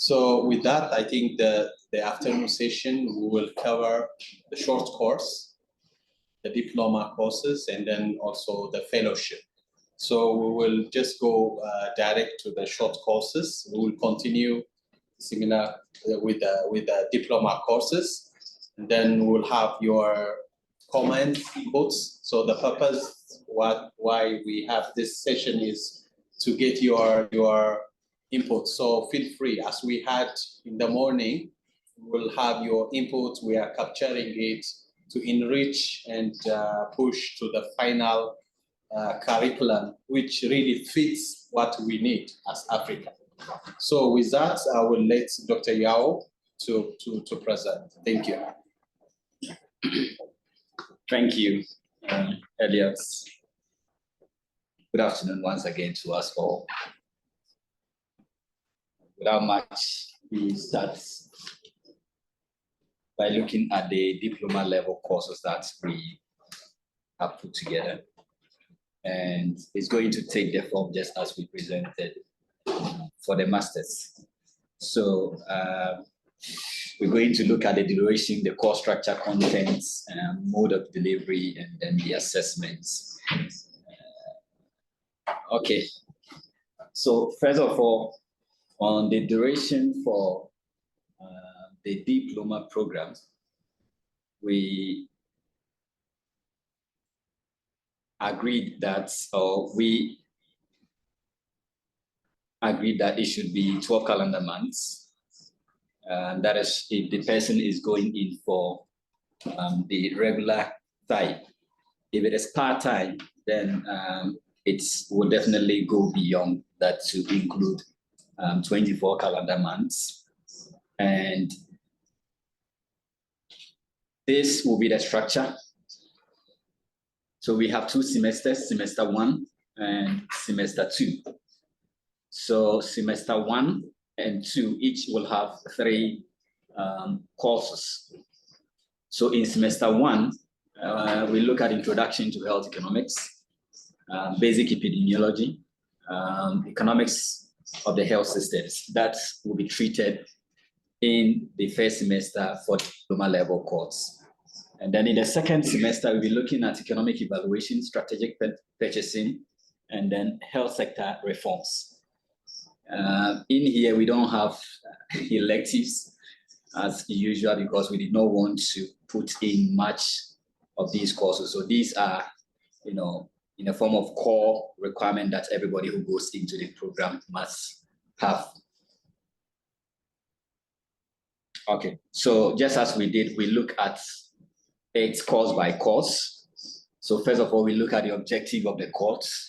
So with that, I think the afternoon session, we will cover the short course, the diploma courses, and then also the fellowship. So we will just go direct to the short courses. We will continue similar with the diploma courses. And then we'll have your comments, inputs. So the purpose why we have this session is to get your input. So feel free, as we had in the morning, we'll have your input. We are capturing it to enrich and push to the final curriculum, which really fits what we need as Africa. So with that, I will let Dr. Yao to present. Thank you. Thank you, Elliot. Good afternoon once again to us all. Without much, we start by looking at the diploma level courses that we have put together. And it's going to take the form just as we presented for the masters. So we're going to look at the duration, the course structure, contents, mode of delivery, and then the assessments. Okay. So first of all, on the duration for the diploma program, we agreed that, it should be 12 calendar months. That is, if the person is going in for the regular type. If it is part-time, then it will definitely go beyond that to include 24 calendar months. And this will be the structure. So we have 2 semesters, semester 1 and semester 2. So semester 1 and 2 each will have 3 courses. So in semester 1, we look at introduction to health economics, basic epidemiology, economics of the health systems. That will be treated in the first semester for diploma level course. And then in the second semester, we'll be looking at economic evaluation, strategic purchasing, and then health sector reforms. In here, we don't have electives as usual because we did not want to put in much of these courses. So these are, in a form of core requirement that everybody who goes into the program must have. Okay, so just as we did, we look at it course by course. So first of all, we look at the objective of the course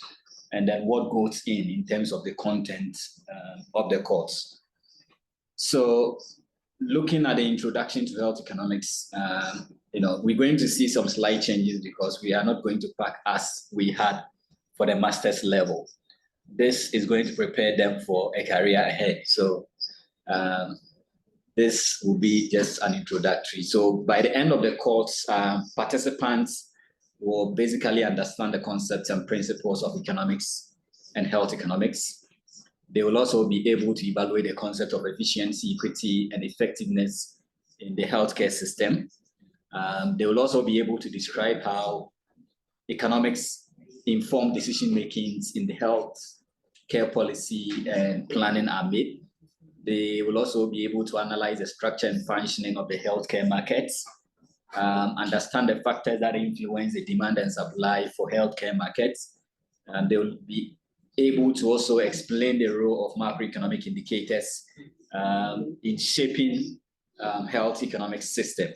and then what goes in terms of the content of the course. So looking at the introduction to health economics, we're going to see some slight changes because we are not going to pack as we had for the master's level. This is going to prepare them for a career ahead. So this will be just an introductory. So by the end of the course, participants will basically understand the concepts and principles of economics and health economics. They will also be able to evaluate the concept of efficiency, equity, and effectiveness in the healthcare system. They will also be able to describe how economics inform decision-making in the health care policy and planning are made. They will also be able to analyze the structure and functioning of the healthcare markets, understand the factors that influence the demand and supply for healthcare markets. They will be able to also explain the role of macroeconomic indicators in shaping health economic system.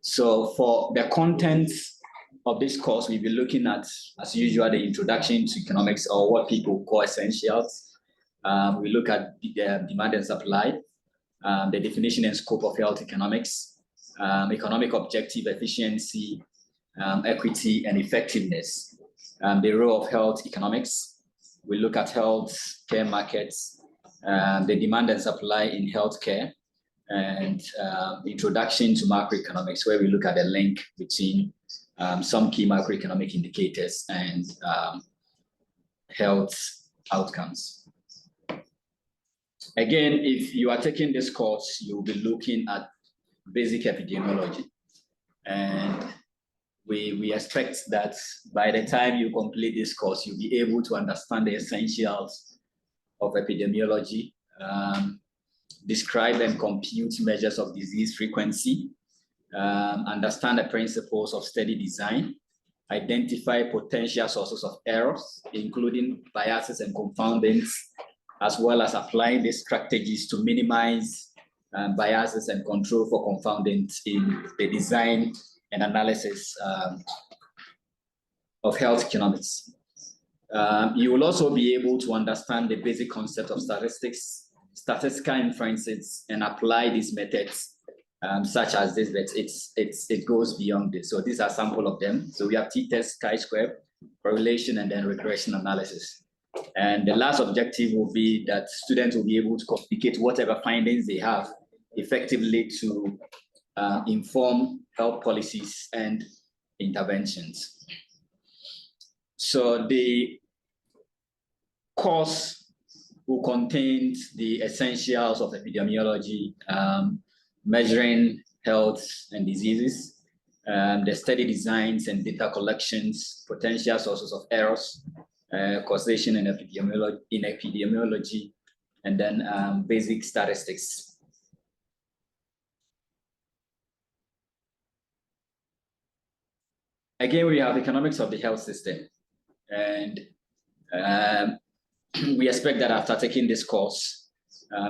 So for the content of this course, we'll be looking at, as usual, the introduction to economics, or what people call essentials. We look at the demand and supply, the definition and scope of health economics, economic objective, efficiency, equity, and effectiveness, the role of health economics. We look at health care markets, the demand and supply in healthcare, and introduction to macroeconomics, where we look at the link between some key macroeconomic indicators and health outcomes. Again, if you are taking this course, you'll be looking at basic epidemiology. And we expect that by the time you complete this course, you'll be able to understand the essentials of epidemiology, describe and compute measures of disease frequency, understand the principles of study design, identify potential sources of errors, including biases and confoundings, as well as applying these strategies to minimize biases and control for confoundings in the design and analysis of health economics. You will also be able to understand the basic concept of statistics, statistical inferences, and apply these methods such as this, but it goes beyond this. So these are sample of them. So we have t-test, chi-square, correlation, and then regression analysis. And the last objective will be that students will be able to communicate whatever findings they have effectively to inform health policies and interventions. So the course will contain the essentials of epidemiology, measuring health and diseases, the study designs and data collections, potential sources of errors, causation in epidemiology, and then basic statistics. Again, we have economics of the health system. And we expect that after taking this course,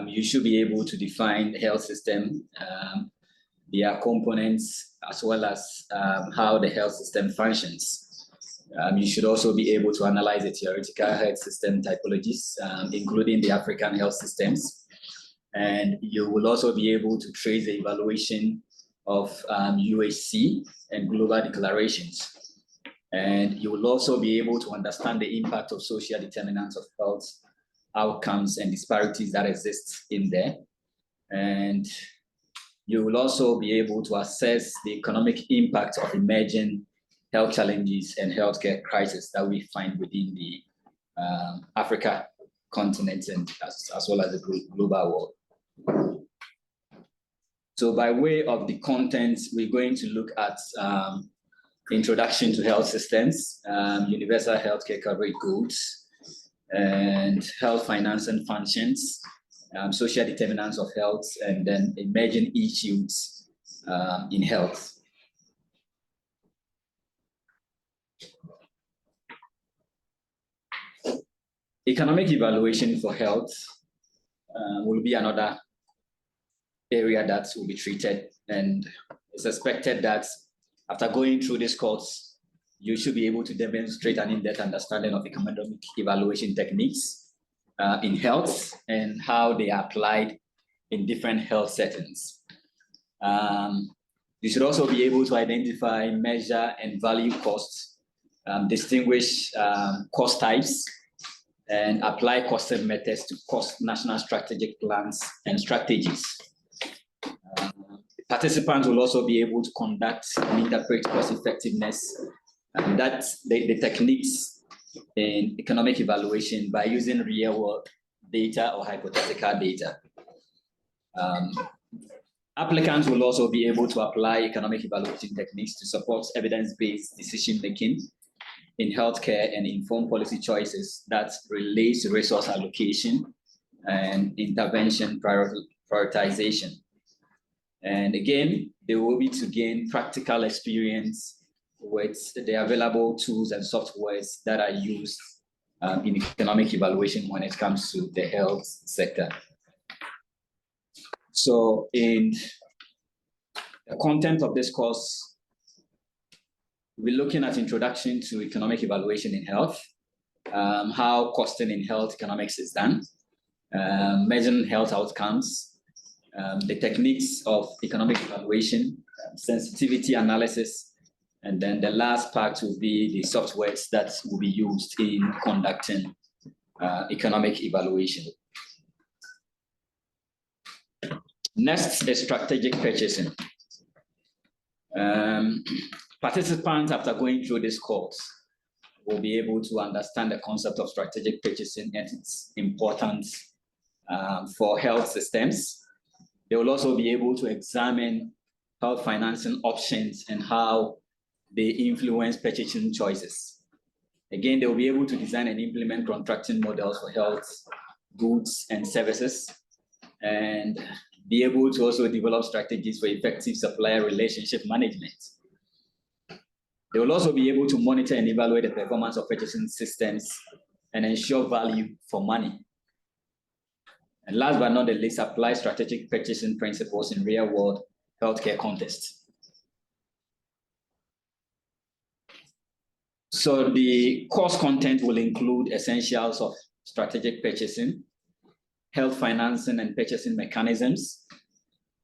you should be able to define the health system, their components, as well as how the health system functions. You should also be able to analyze the theoretical health system typologies, including the African health systems. And you will also be able to trace the evaluation of UHC and global declarations. And you will also be able to understand the impact of social determinants of health outcomes and disparities that exist in there. And you will also be able to assess the economic impact of emerging health challenges and healthcare crises that we find within the Africa continent and as well as the global world. So by way of the content, we're going to look at introduction to health systems, universal healthcare coverage goals, and health finance and functions, social determinants of health, and then emerging issues in health. Economic evaluation for health will be another area that will be treated, and it's expected that after going through this course, you should be able to demonstrate an in-depth understanding of economic evaluation techniques in health and how they are applied in different health settings. You should also be able to identify, measure, and value costs, distinguish cost types, and apply costing methods to cost national strategic plans and strategies. Participants will also be able to conduct and interpret cost effectiveness, and that's the techniques in economic evaluation by using real world data or hypothetical data. Applicants will also be able to apply economic evaluation techniques to support evidence-based decision-making in healthcare and inform policy choices that relate to resource allocation and intervention prioritization. And again, they will be to gain practical experience with the available tools and softwares that are used in economic evaluation when it comes to the health sector. So in the content of this course, we're looking at introduction to economic evaluation in health, how costing in health economics is done, measuring health outcomes, the techniques of economic evaluation, sensitivity analysis, and then the last part will be the softwares that will be used in conducting economic evaluation. Next is strategic purchasing. Participants, after going through this course, will be able to understand the concept of strategic purchasing and its importance for health systems. They will also be able to examine health financing options and how they influence purchasing choices. Again, they will be able to design and implement contracting models for health goods and services, and be able to also develop strategies for effective supplier relationship management. They will also be able to monitor and evaluate the performance of purchasing systems and ensure value for money. And last but not the least, apply strategic purchasing principles in real-world healthcare contexts. So the course content will include essentials of strategic purchasing, health financing and purchasing mechanisms,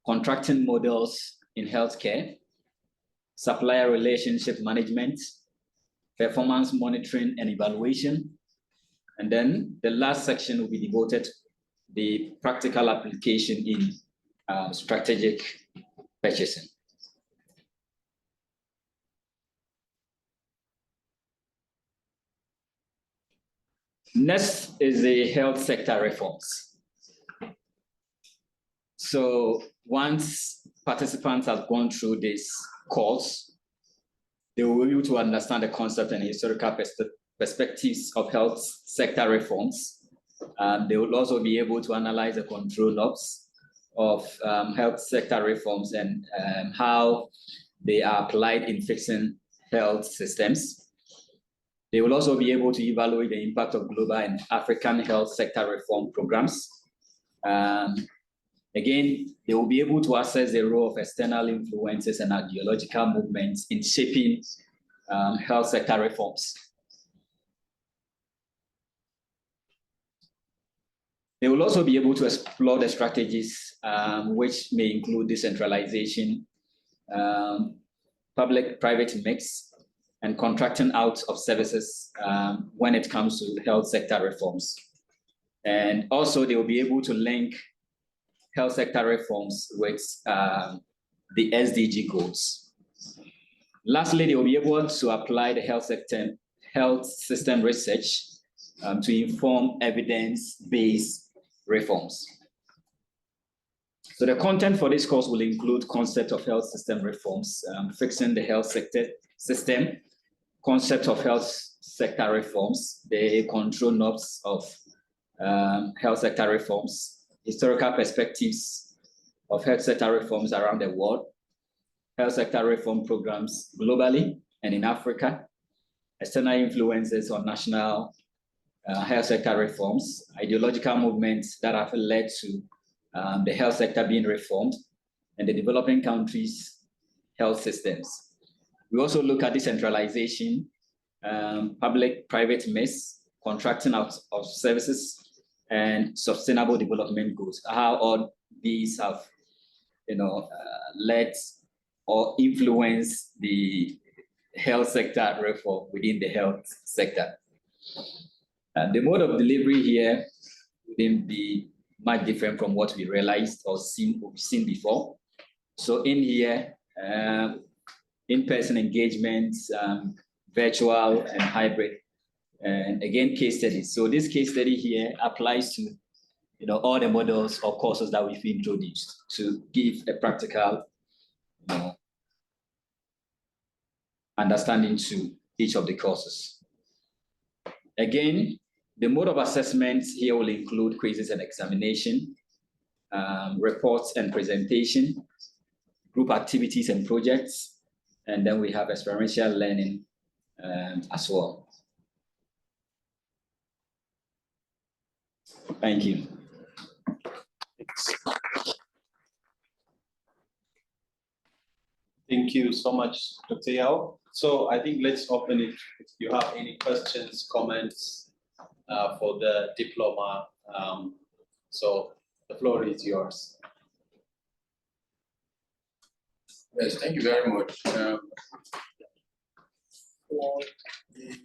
contracting models in healthcare, supplier relationship management, performance monitoring and evaluation. And then the last section will be devoted to the practical application in strategic purchasing. Next is the health sector reforms. So once participants have gone through this course, they will be able to understand the concept and historical perspectives of health sector reforms. They will also be able to analyze the control knobs of health sector reforms and how they are applied in fixing health systems. They will also be able to evaluate the impact of global and African health sector reform programs. Again, they will be able to assess the role of external influences and ideological movements in shaping health sector reforms. They will also be able to explore the strategies which may include decentralization, public-private mix, and contracting out of services when it comes to health sector reforms. And also they will be able to link health sector reforms with the SDG goals. Lastly, they will be able to apply the health system research to inform evidence-based reforms. So the content for this course will include concept of health system reforms, fixing the health sector system, concept of health sector reforms, the control knobs of health sector reforms, historical perspectives of health sector reforms around the world, health sector reform programs globally and in Africa, external influences on national health sector reforms, ideological movements that have led to the health sector being reformed, and the developing countries' health systems. We also look at decentralization, public-private mix, contracting out of services, and sustainable development goals, how all these have led or influenced the health sector reform within the health sector. The mode of delivery here wouldn't be much different from what we realized or seen before. So in here, in-person engagements, virtual and hybrid, and again, case studies. So this case study here applies to all the models or courses that we've introduced to give a practical understanding to each of the courses. Again, the mode of assessment here will include quizzes and examination, reports and presentation, group activities and projects, and then we have experiential learning as well. Thank you. Thank you so much, Dr. Yao. So I think let's open it. If you have any questions, comments for the diploma, so the floor is yours. Yes, thank you very much. For the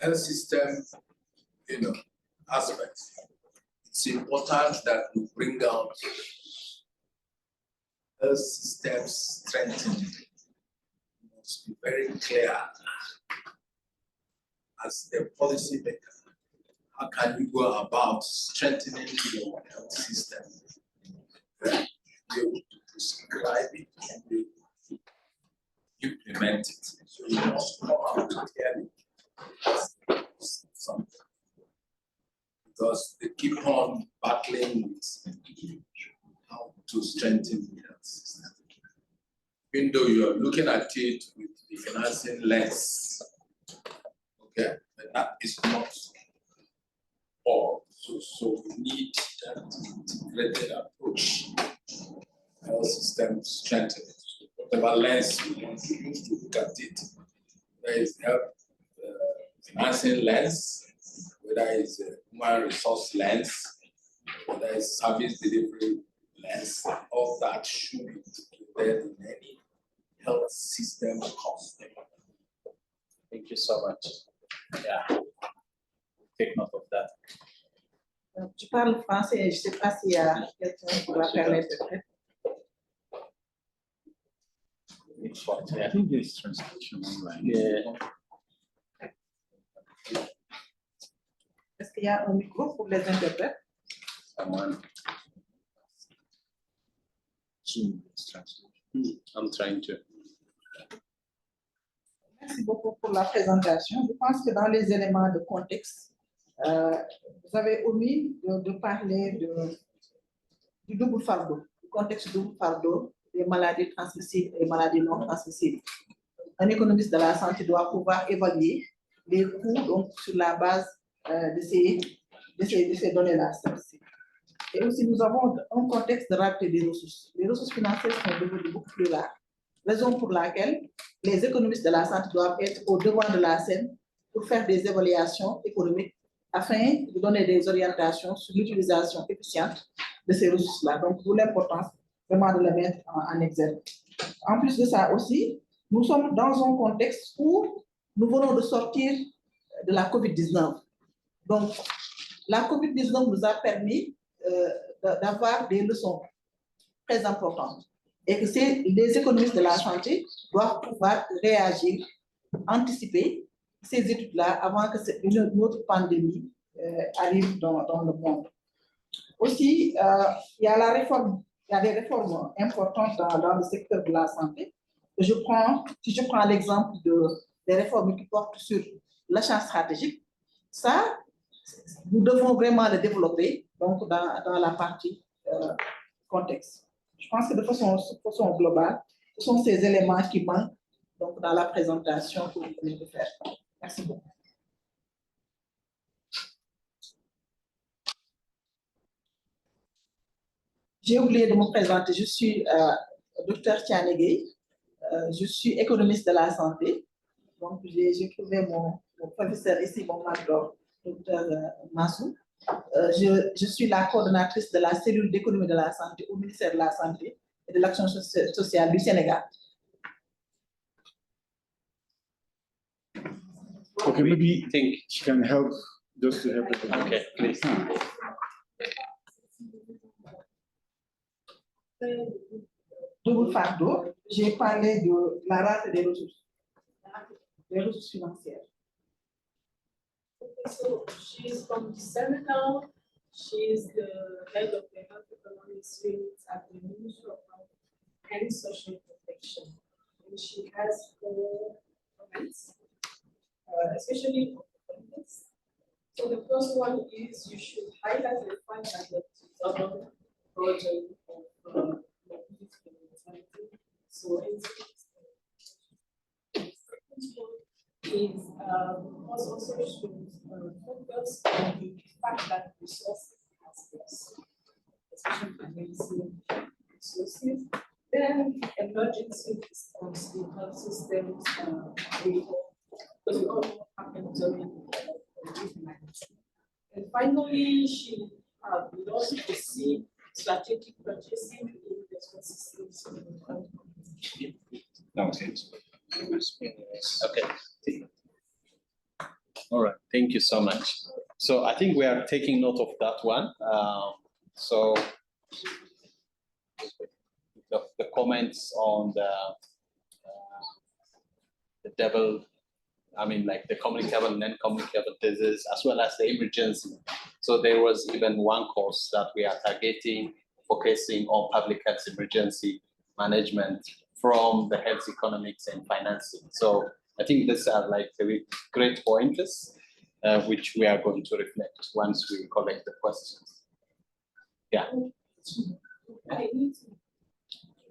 health system, aspects, it's important that we bring out health system strengthening. It must be very clear as the policy maker, how can you go about strengthening your health system? Right? You prescribe it and you implement it. So you must come out clearly. Something. Because they keep on battling with how to strengthen the health system. Even though you're looking at it with the financing lens, okay, but that is not all. So we need that integrated approach, health system strengthening. Whatever lens we want to use to look at it, whether it's health financing lens, whether it's a human resource lens, whether it's service delivery lens, all that should be included in any health system cost. Thank you so much. Yeah, take note of that. Je parle français, je ne sais pas s'il y a quelqu'un qui va permettre. I think there's translation online. Yeah. Est-ce qu'il y a un micro pour les interprètes? Someone. Zoom translation. I'm trying to. Merci beaucoup pour la présentation. Je pense que dans les éléments de contexte, vous avez omis de parler du double fardeau, du contexte double fardeau des maladies transmissibles et maladies non transmissibles. Un économiste de la santé doit pouvoir évaluer les coûts donc, sur la base de ces données-là. Et aussi, nous avons un contexte de rareté des ressources. Les ressources financières sont devenues beaucoup plus rares. Raison pour laquelle les économistes de la santé doivent être au devant de la scène pour faire des évaluations économiques afin de donner des orientations sur l'utilisation efficiente de ces ressources-là. Donc, d'où l'importance vraiment de les mettre en exergue. En plus de ça aussi, nous sommes dans un contexte où nous venons de sortir de la COVID-19. Donc, la COVID-19 nous a permis d'avoir des leçons très importantes. Et que les économistes de la santé doivent pouvoir réagir, anticiper ces études-là avant que une autre pandémie arrive dans le monde. Aussi, il y a des réformes importantes dans le secteur de la santé. Si je prends l'exemple des réformes qui portent sur l'achat stratégique, ça, nous devons vraiment le développer donc, dans la partie contexte. Je pense que de façon globale, ce sont ces éléments qui manquent donc, dans la présentation que vous venez de faire. Merci beaucoup. J'ai oublié de me présenter. Je suis Dr Tianegui. Je suis économiste de la santé. Donc, j'ai trouvé mon professeur ici, mon mentor, Dr Massou. Je suis la coordonnatrice de la cellule d'économie de la santé au ministère de la Santé et de l'Action sociale du Sénégal. Okay, maybe she can help just to help. Okay, please. Double fardeau, j'ai parlé de la rate des ressources financières. So she's from the Senegal. She's the head of the health economics unit at the Ministry of Health and Social Protection. And she has 4 comments, especially comments. So the first one is you should highlight the fact that the double burden of so is also should focus on the fact that resources are scarce, especially medicine resources. Then emergency response in health systems because we all know what happened during COVID-19. And finally, she would also foresee strategic purchasing in the systems. Okay. All right. Thank you so much. So I think we are taking note of that one. So the comments on the double I mean, like the communicable, non-communicable disease, as well as the emergency. So there was even one course that we are targeting, focusing on public health emergency management from the health economics and financing. So I think these are like very great pointers, which we are going to reflect once we collect the questions. Yeah. I need to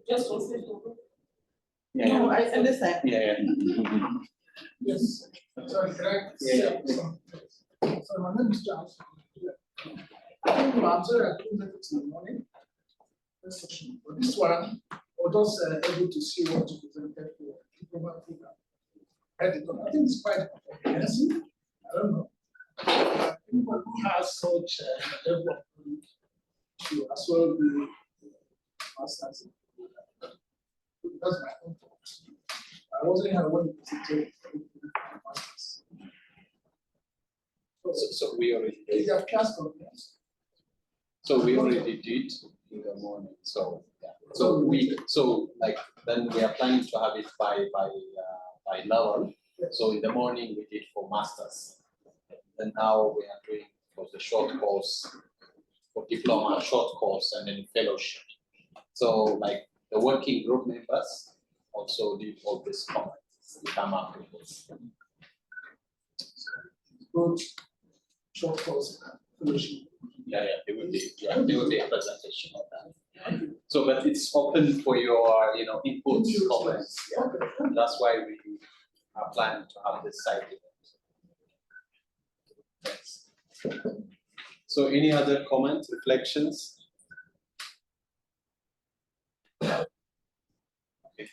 just one second. Yeah. No, I understand. Yeah. Yes. Sorry, correct? Yeah. So my name is Charles. I think you answered, I think that it's in the morning. This session, but this one, I was just able to see what you presented for the program. I think it's quite comprehensive. I don't know. Anyone who has such a level of knowledge should as well be masters. That's my own thought. I wasn't here when you presented masters. So we already did. Is there class conference? So we already did in the morning. So yeah. So like then we are planning to have it by level. So in the morning we did for masters, and now we are doing for the short course, for diploma, short course, and then fellowship. So like the working group members also did all these comments, come up with this. Good short course fellowship. Yeah, there will be a presentation of that. So, but it's open for your, inputs, comments. Yeah. That's why we are planning to have this side event. Yes. So, any other comments, reflections?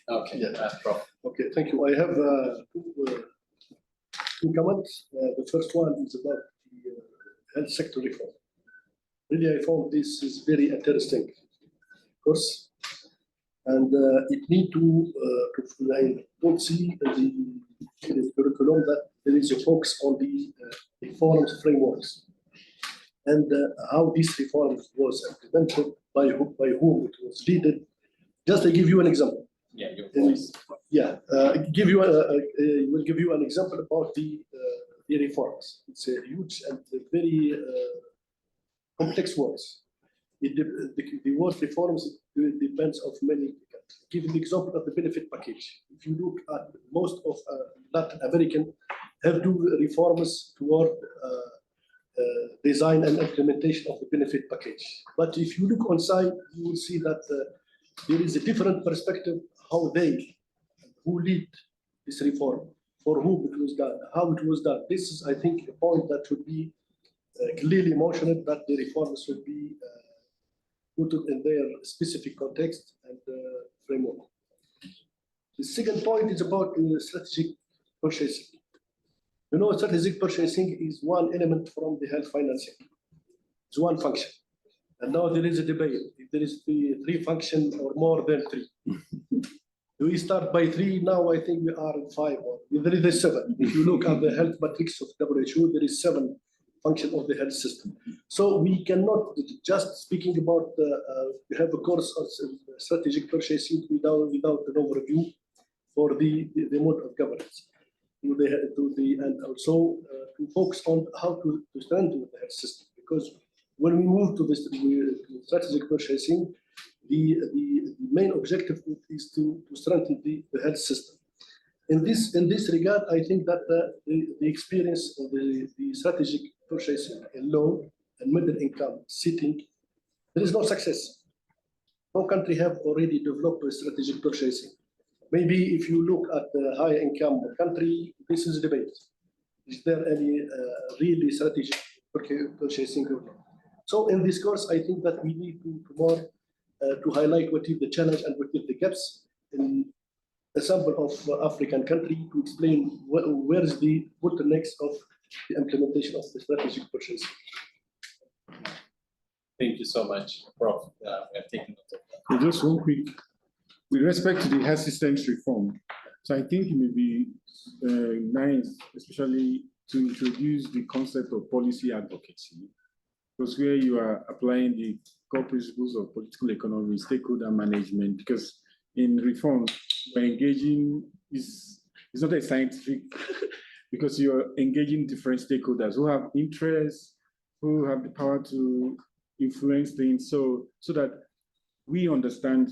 Okay. Yeah. Prof. Okay, thank you. I have two comments. The first one is about the health sector reform. Really, I found this is very interesting course, and it need to I don't see in the curriculum that there is a focus on the reforms frameworks and how this reform was implemented, by whom it was led. Just to give you an example. Yeah, your voice. Will give you an example about the reforms. It's a huge and very complex words. The word reforms depends of many. Give an example of the benefit package. If you look at most of Latin American have do reforms toward design and implementation of the benefit package. But if you look on side, you will see that there is a different perspective how who lead this reform, for whom it was done, how it was done. This is, I think, a point that should be clearly mentioned, that the reforms should be put in their specific context and framework. The second point is about strategic purchasing. Strategic purchasing is one element from the health financing. It's one function. And now there is a debate if there is three functions or more than three. Do we start by three? Now I think we are at 5, or there is 7. If you look at the health matrix of WHO, there is 7 functions of the health system. So we cannot just speaking about we have a course of strategic purchasing without an overview for the mode of governance. And also to focus on how to strengthen the health system, because when we move to this strategic purchasing, the main objective is to strengthen the health system. In this regard, I think that the experience of the strategic purchasing in low and middle income setting, there is no success. No country have already developed a strategic purchasing. Maybe if you look at the high income country, this is a debate. Is there any really strategic purchasing or not? So in this course, I think that we need to more to highlight what is the challenge and what is the gaps in a sample of African country, to explain where is the bottlenecks of the implementation of the strategic purchasing. Thank you so much, Prof. We have taken note of that. Just one quick, with respect to the health systems reform, so I think it may be nice, especially to introduce the concept of policy advocacy, because where you are applying the core principles of political economy, stakeholder management, because in reform, we're engaging, it's not a scientific because you're engaging different stakeholders who have interests, who have the power to influence things, so that we understand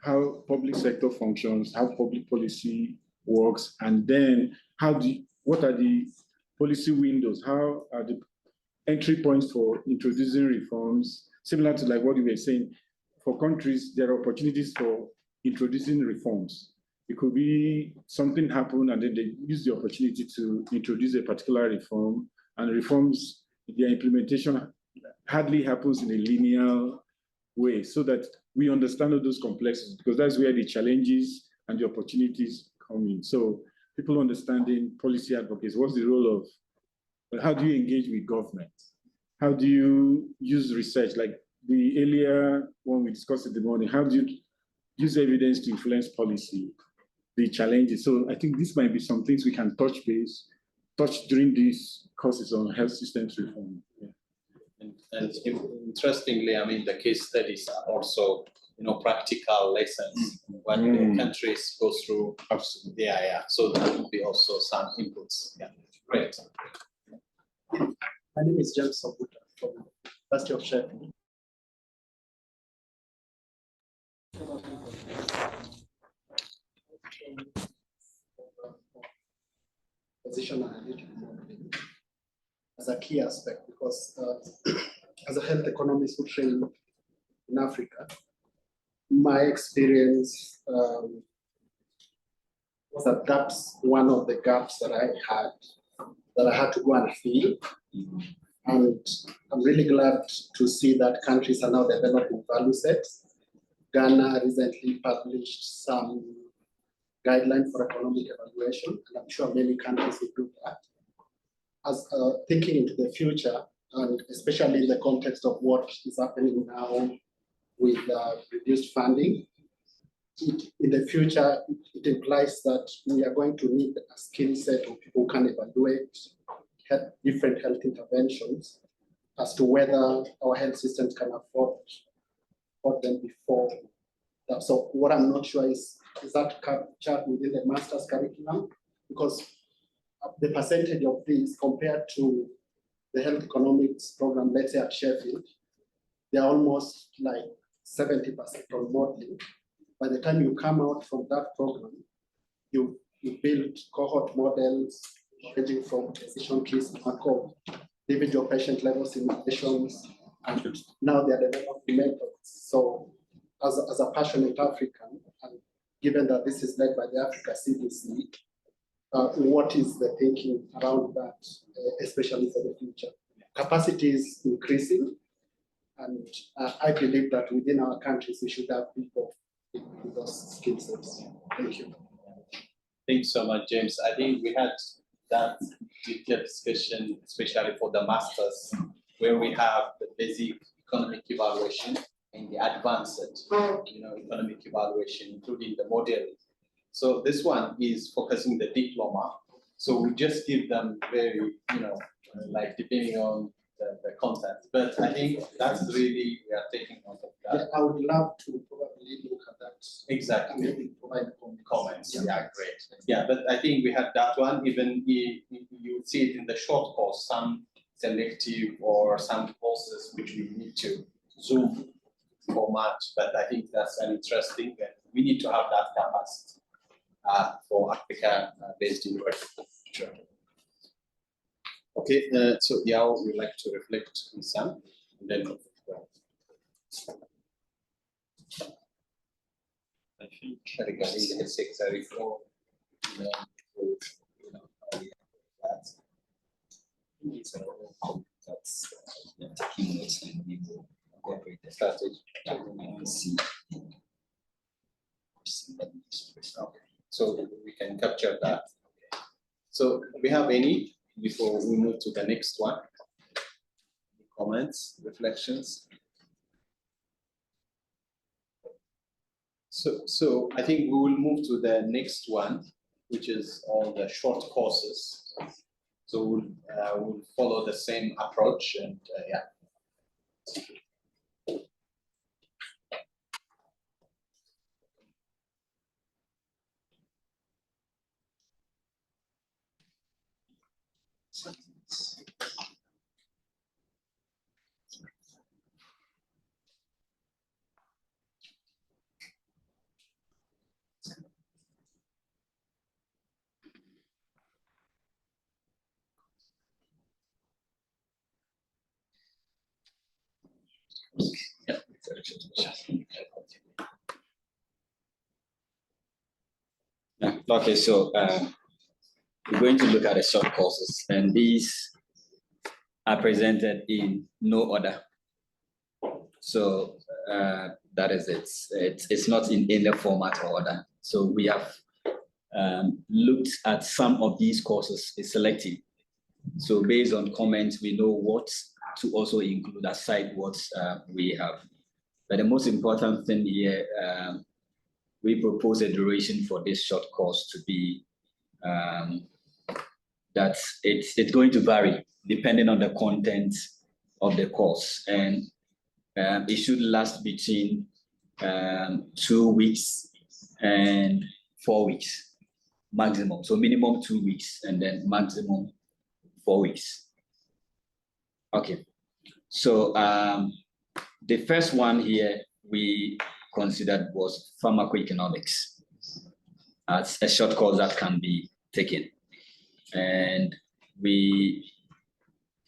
how public sector functions, how public policy works, and then what are the policy windows, how are the entry points for introducing reforms, similar to like what you were saying. For countries, there are opportunities for introducing reforms. It could be something happen and then they use the opportunity to introduce a particular reform, and reforms, their implementation hardly happens in a linear way, so that we understand all those complexities, because that's where the challenges and the opportunities come in. So people understanding policy advocacy, what's the role of, how do you engage with government? How do you use research? Like the earlier one we discussed in the morning, how do you use evidence to influence policy, the challenges? So I think this might be some things we can touch during these courses on health systems reform. Yeah. And interestingly, I mean, the case studies are also, practical lessons what the countries go through. Absolutely. Yeah. So that would be also some inputs. Yeah, great. My name is James Sobuta from University of Sheffield. Position analytic modeling as a key aspect, because as a health economist who trained in Africa, my experience was that that's one of the gaps that I had to go and fill. And I'm really glad to see that countries are now developing value sets. Ghana recently published some guidelines for economic evaluation, and I'm sure many countries will do that. As thinking into the future, and especially in the context of what is happening now with reduced funding, in the future, it implies that we are going to need a skill set of people who can evaluate different health interventions as to whether our health systems can afford them before. So what I'm not sure is that captured within the master's curriculum, because the percentage of this compared to the health economics program, let's say at Sheffield, they're almost like 70% on modeling. By the time you come out from that program, you build cohort models ranging from decision trees, individual patient level simulations, and now they're developing methods. So as a passionate African, and given that this is led by the Africa CDC, what is the thinking around that, especially for the future? Capacity is increasing, and I believe that within our countries, we should have people with those skill sets. Thank you. Thanks so much, James. I think we had that detailed discussion, especially for the masters, where we have the basic economic evaluation and the advanced, economic evaluation, including the model. So this one is focusing the diploma. So we just give them very, like depending on the content. But I think that's really, we are taking note of that. Yeah, I would love to probably look at that. Exactly. Maybe provide comments. Yeah, great. Yeah, but I think we had that one. Even you see it in the short course, some selective or some courses which we need to Zoom format. But I think that's an interesting, and we need to have that capacity for Africa-based university. Sure. Okay, so Yao, we'd like to reflect on some, and then I think regarding the sector reform, that's taking notes and we will incorporate the strategy. Okay, so we can capture that. So do we have any before we move to the next one? Comments, reflections? So I think we will move to the next one, which is all the short courses. So we'll follow the same approach, and yeah. Yeah. Okay, so we're going to look at the short courses, and these are presented in no order. So that is it. It's not in any format or order. So we have looked at some of these courses selective. So based on comments, we know what to also include aside what we have. But the most important thing here, we propose a duration for this short course to be that it's going to vary depending on the content of the course, and it should last between 2 weeks and 4 weeks maximum. So minimum 2 weeks and then maximum 4 weeks. Okay, so the first one here we considered was pharmacoeconomics as a short course that can be taken. And we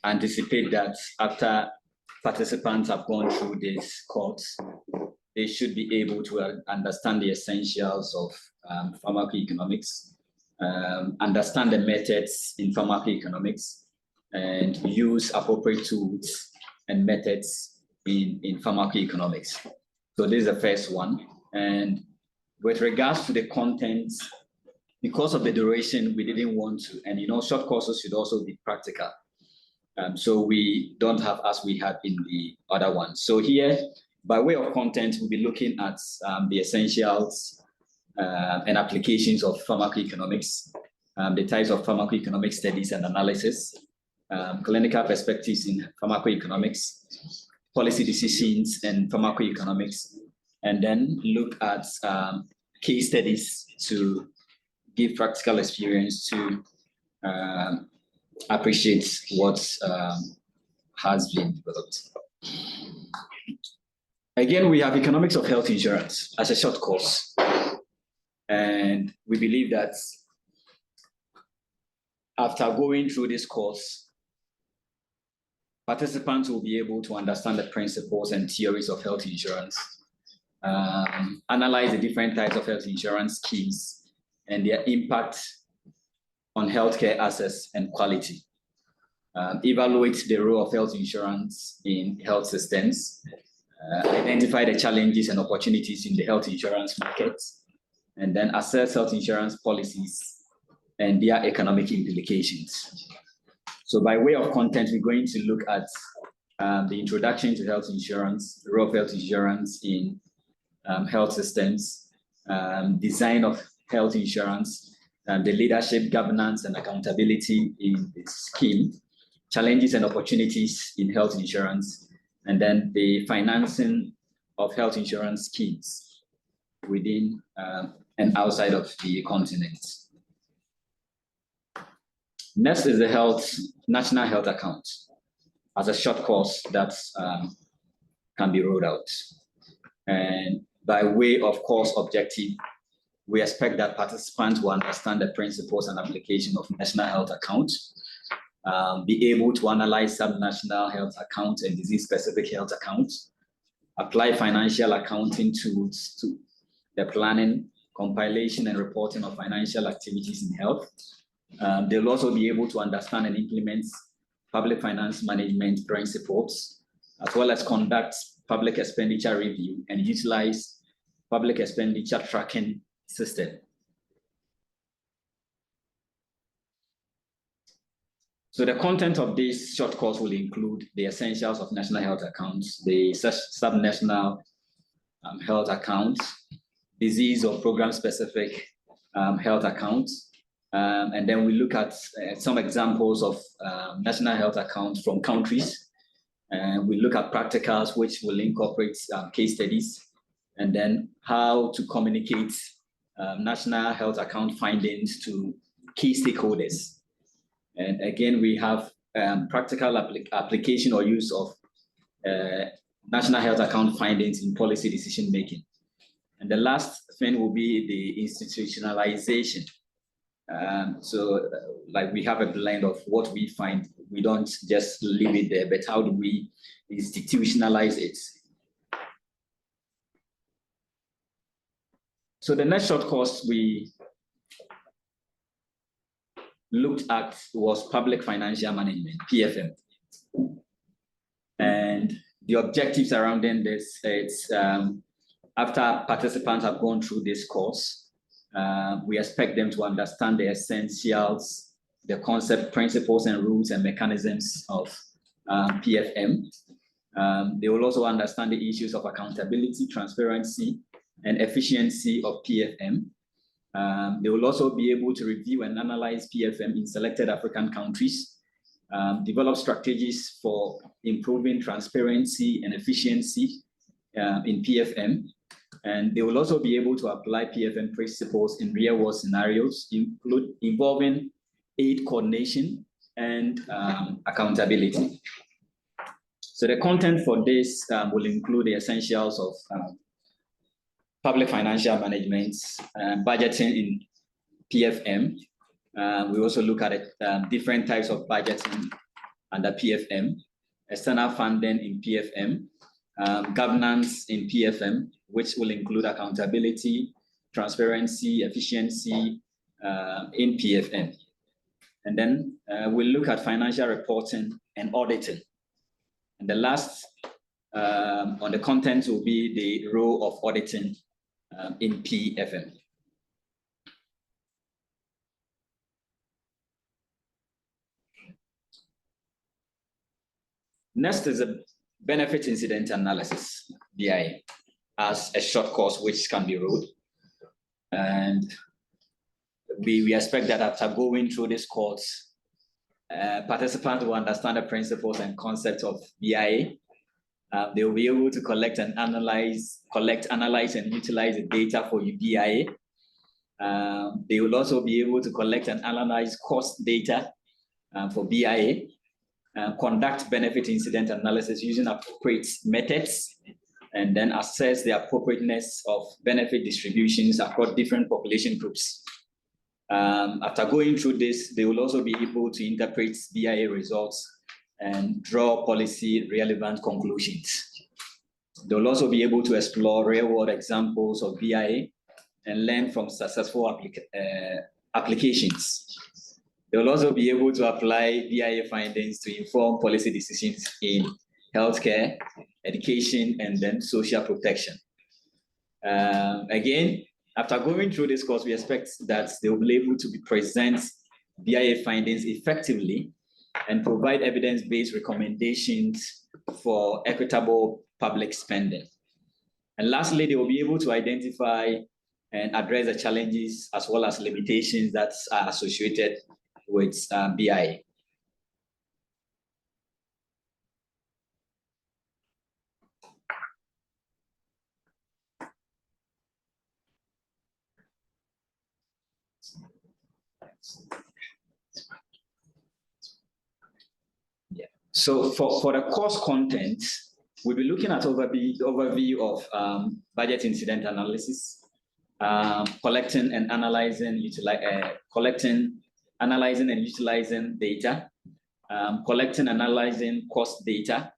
anticipate that after participants have gone through this course, they should be able to understand the essentials of pharmacoeconomics, understand the methods in pharmacoeconomics, and use appropriate tools and methods in pharmacoeconomics. So this is the first one. And with regards to the content, because of the duration, we didn't want to, and short courses should also be practical. So we don't have as we had in the other one. So here, by way of content, we'll be looking at the essentials and applications of pharmacoeconomics, the types of pharmacoeconomic studies and analysis, clinical perspectives in pharmacoeconomics, policy decisions and pharmacoeconomics, and then look at case studies to give practical experience to appreciate what has been developed. Again, we have economics of health insurance as a short course. And we believe that after going through this course, participants will be able to understand the principles and theories of health insurance, analyze the different types of health insurance schemes and their impact on healthcare access and quality, evaluate the role of health insurance in health systems, identify the challenges and opportunities in the health insurance market, and then assess health insurance policies and their economic implications. So by way of content, we're going to look at the introduction to health insurance, the role of health insurance in health systems, design of health insurance, the leadership, governance, and accountability in the scheme, challenges and opportunities in health insurance, and then the financing of health insurance schemes within and outside of the continent. Next is the national health account as a short course that can be rolled out. And by way of course objective, we expect that participants will understand the principles and application of national health account, be able to analyze sub-national health accounts and disease-specific health accounts, apply financial accounting tools to the planning, compilation, and reporting of financial activities in health. They'll also be able to understand and implement public finance management principles, as well as conduct public expenditure review and utilize public expenditure tracking system. So the content of this short course will include the essentials of national health accounts, the sub-national health accounts, disease or program-specific health accounts, and then we look at some examples of national health accounts from countries, and we look at practicals which will incorporate case studies, and then how to communicate national health account findings to key stakeholders. And again, we have practical application or use of national health account findings in policy decision making. And the last thing will be the institutionalization. Like we have a blend of what we find. We don't just leave it there, but how do we institutionalize it? So the next short course we looked at was public financial management, PFM. And the objectives surrounding this, it's after participants have gone through this course, we expect them to understand the essentials, the concept, principles, and rules and mechanisms of PFM. They will also understand the issues of accountability, transparency, and efficiency of PFM. They will also be able to review and analyze PFM in selected African countries, develop strategies for improving transparency and efficiency in PFM. And they will also be able to apply PFM principles in real-world scenarios, involving aid coordination and accountability. So the content for this will include the essentials of public financial management, budgeting in PFM. We also look at different types of budgeting under PFM, external funding in PFM, governance in PFM, which will include accountability, transparency, efficiency in PFM. And then we'll look at financial reporting and auditing. And the last on the content will be the role of auditing in PFM. Next is a benefit incident analysis, BIA, as a short course which can be rolled. And we expect that after going through this course, participants will understand the principles and concepts of BIA. They will be able to collect, analyze, and utilize the data for BIA. They will also be able to collect and analyze cost data for BIA. Conduct benefit incident analysis using appropriate methods, and then assess the appropriateness of benefit distributions across different population groups. After going through this, they will also be able to interpret BIA results and draw policy relevant conclusions. They will also be able to explore real-world examples of BIA and learn from successful applications. They will also be able to apply BIA findings to inform policy decisions in healthcare, education, and then social protection. Again, after going through this course, we expect that they will be able to present BIA findings effectively and provide evidence-based recommendations for equitable public spending. And lastly, they will be able to identify and address the challenges as well as limitations that are associated with BIA. Yeah. So for the course content, we'll be looking at overview of budget incident analysis, collecting and analyzing, analyzing and utilizing data, collecting and analyzing cost data.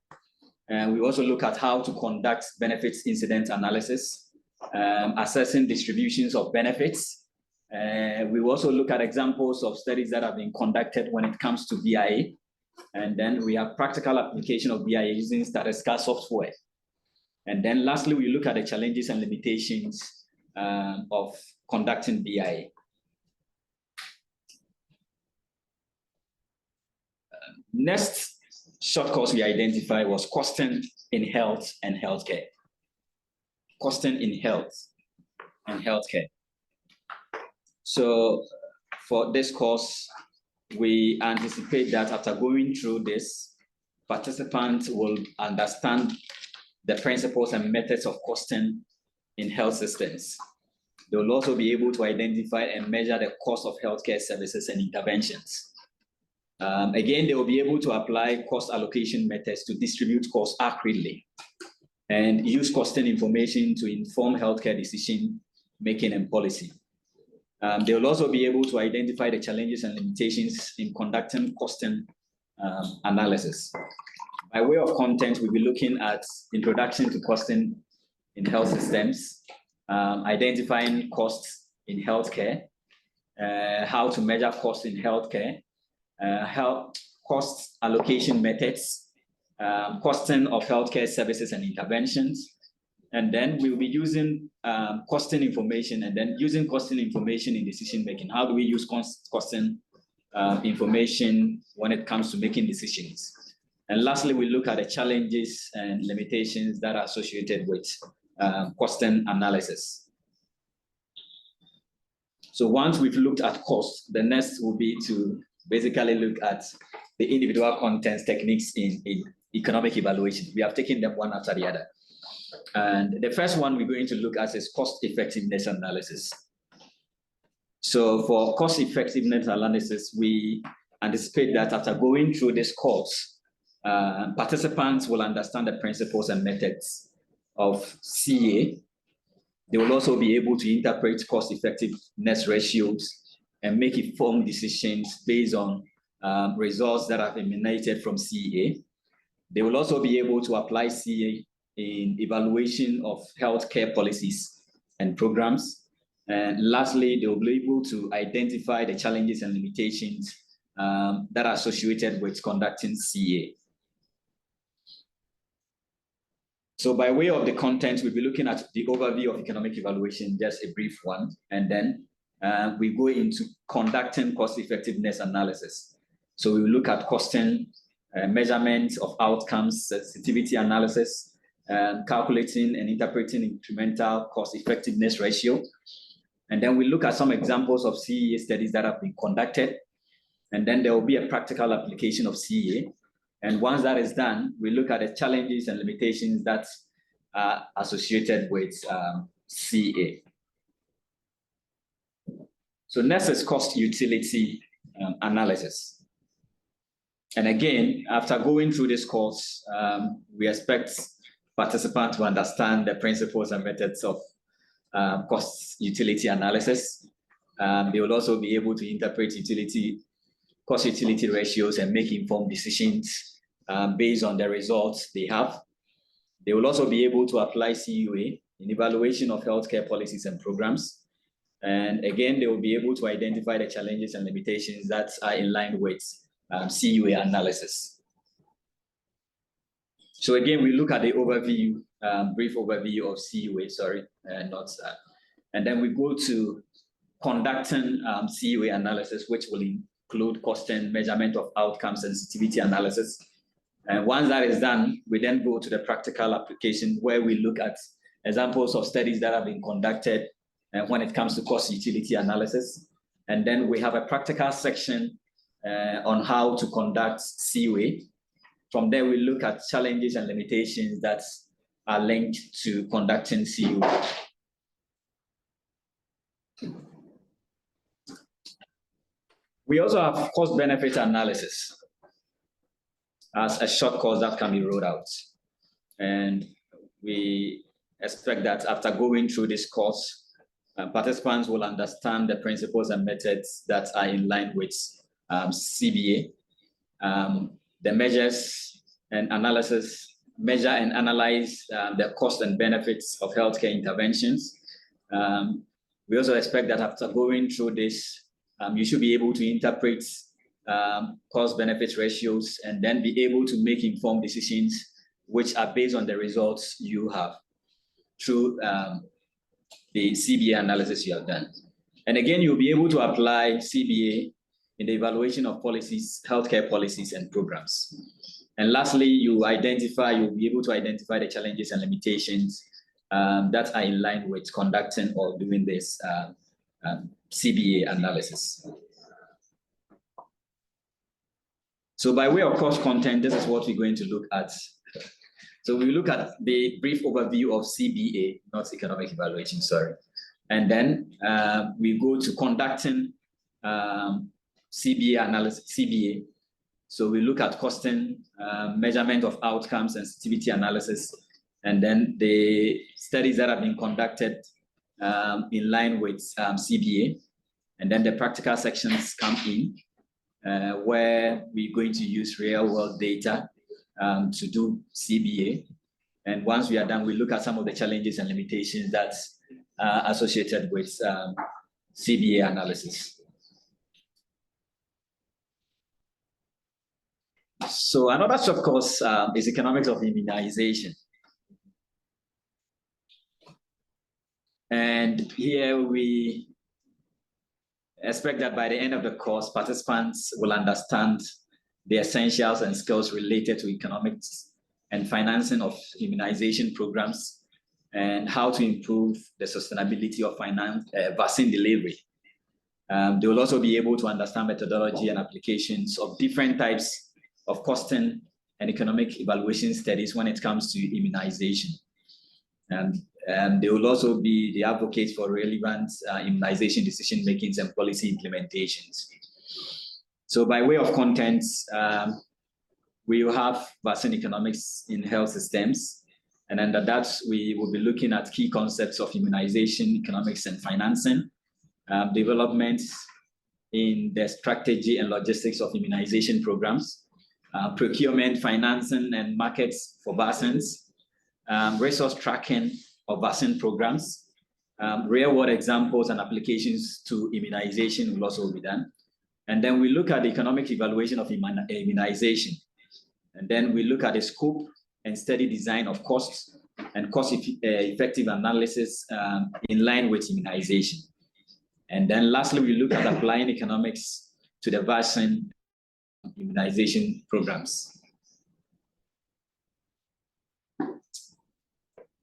And we also look at how to conduct benefits incident analysis, assessing distributions of benefits. We also look at examples of studies that have been conducted when it comes to BIA. And then we have practical application of BIA using statistical software. And then lastly, we look at the challenges and limitations of conducting BIA. Next short course we identified was costing in health and healthcare. Costing in health and healthcare. So for this course, we anticipate that after going through this, participants will understand the principles and methods of costing in health systems. They will also be able to identify and measure the cost of healthcare services and interventions. Again, they will be able to apply cost allocation methods to distribute costs accurately and use costing information to inform healthcare decision making and policy. They will also be able to identify the challenges and limitations in conducting costing analysis. By way of content, we'll be looking at introduction to costing in health systems, identifying costs in healthcare, how to measure costs in healthcare, health cost allocation methods, costing of healthcare services and interventions. And then we'll be using costing information and then using costing information in decision making. How do we use costing information when it comes to making decisions? And lastly, we look at the challenges and limitations that are associated with costing analysis. So once we've looked at cost, the next will be to basically look at the individual contents techniques in economic evaluation. We have taken them one after the other. And the first one we're going to look at is cost effectiveness analysis. So for cost effectiveness analysis, we anticipate that after going through this course, participants will understand the principles and methods of CA. They will also be able to interpret cost effectiveness ratios and make informed decisions based on results that have emanated from CA. They will also be able to apply CA in evaluation of healthcare policies and programs. And lastly, they will be able to identify the challenges and limitations that are associated with conducting CA. So by way of the content, we'll be looking at the overview of economic evaluation, just a brief one, and then we go into conducting cost effectiveness analysis. So we will look at costing, measurement of outcomes, sensitivity analysis, calculating and interpreting incremental cost effectiveness ratio. And then we look at some examples of CEA studies that have been conducted. And then there will be a practical application of CEA. And once that is done, we look at the challenges and limitations that are associated with CA. So next is cost utility analysis. And again, after going through this course, we expect participants to understand the principles and methods of cost utility analysis. They will also be able to interpret cost utility ratios and make informed decisions based on the results they have. They will also be able to apply CUA in evaluation of healthcare policies and programs. And again, they will be able to identify the challenges and limitations that are in line with CUA analysis. So again, we look at the overview, brief overview of CUA, and then we go to conducting CUA analysis, which will include costing, measurement of outcomes, sensitivity analysis. And once that is done, we then go to the practical application where we look at examples of studies that have been conducted when it comes to cost utility analysis. And then we have a practical section on how to conduct CUA. From there, we look at challenges and limitations that are linked to conducting CUA. We also have cost-benefit analysis as a short course that can be rolled out. And we expect that after going through this course, participants will understand the principles and methods that are in line with CBA. The measures and analysis, measure and analyze the cost and benefits of healthcare interventions. We also expect that after going through this, you should be able to interpret cost-benefit ratios and then be able to make informed decisions which are based on the results you have through the CBA analysis you have done. And again, you'll be able to apply CBA in the evaluation of policies, healthcare policies and programs. And lastly, you'll be able to identify the challenges and limitations that are in line with conducting or doing this CBA analysis. So by way of course content, this is what we're going to look at. So we look at the brief overview of CBA, not economic evaluation, sorry. And then we go to conducting CBA analysis, CBA, So we look at costing, measurement of outcomes, sensitivity analysis, and then the studies that have been conducted in line with CBA. And then the practical sections come in, where we're going to use real world data to do CBA. And once we are done, we look at some of the challenges and limitations that's associated with CBA analysis. So another short course is economics of immunization. And here we expect that by the end of the course, participants will understand the essentials and skills related to economics and financing of immunization programs and how to improve the sustainability of vaccine delivery. They will also be able to understand methodology and applications of different types of costing and economic evaluation studies when it comes to immunization. And they will also be the advocates for relevant immunization decision makings and policy implementations. So by way of content, we will have vaccine economics in health systems. And under that, we will be looking at key concepts of immunization, economics, and financing, developments in the strategy and logistics of immunization programs, procurement, financing, and markets for vaccines, resource tracking of vaccine programs, real-world examples and applications to immunization will also be done. And then we look at the economic evaluation of immunization. And then we look at the scope and study design of costs and cost-effective analysis in line with immunization. And then lastly, we look at applying economics to the vaccine immunization programs.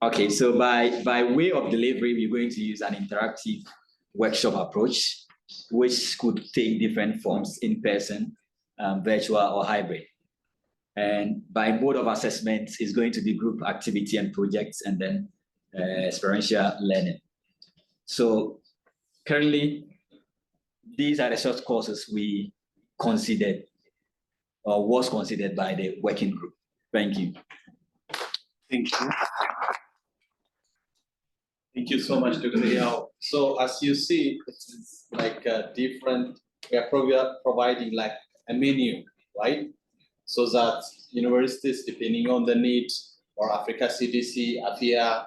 Okay, so by way of delivery, we're going to use an interactive workshop approach, which could take different forms, in person, virtual, or hybrid. And by mode of assessment is going to be group activity and projects, and then experiential learning. So currently, these are the short courses we considered or was considered by the working group. Thank you. Thank you. Thank you so much, Dr. Yao. So as you see, it's like a different, we are providing like a menu, right? So that universities, depending on the need, or Africa CDC, AfHEA,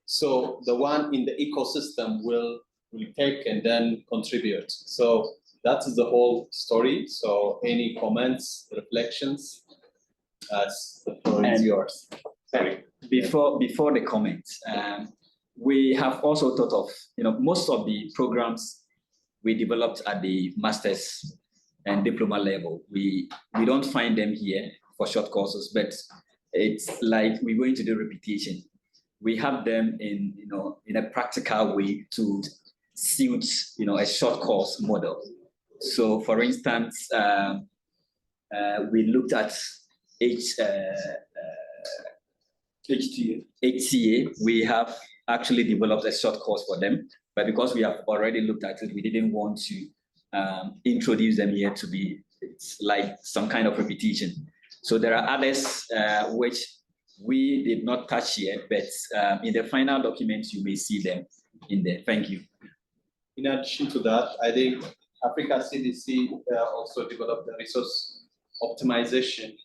so the one in the ecosystem will take and then contribute. So that is the whole story. So any comments, reflections? The floor is yours. Sorry. Before the comments, we have also thought of, most of the programs we developed at the master's and diploma level. We don't find them here for short courses, but it's like we're going to do repetition. We have them in a practical way to suit a short course model. So for instance, we looked at HTA. We have actually developed a short course for them, but because we have already looked at it, we didn't want to introduce them here to be like some kind of repetition. So there are others which we did not touch yet, but in the final documents, you may see them in there. Thank you. In addition to that, I think Africa CDC also developed a resource optimization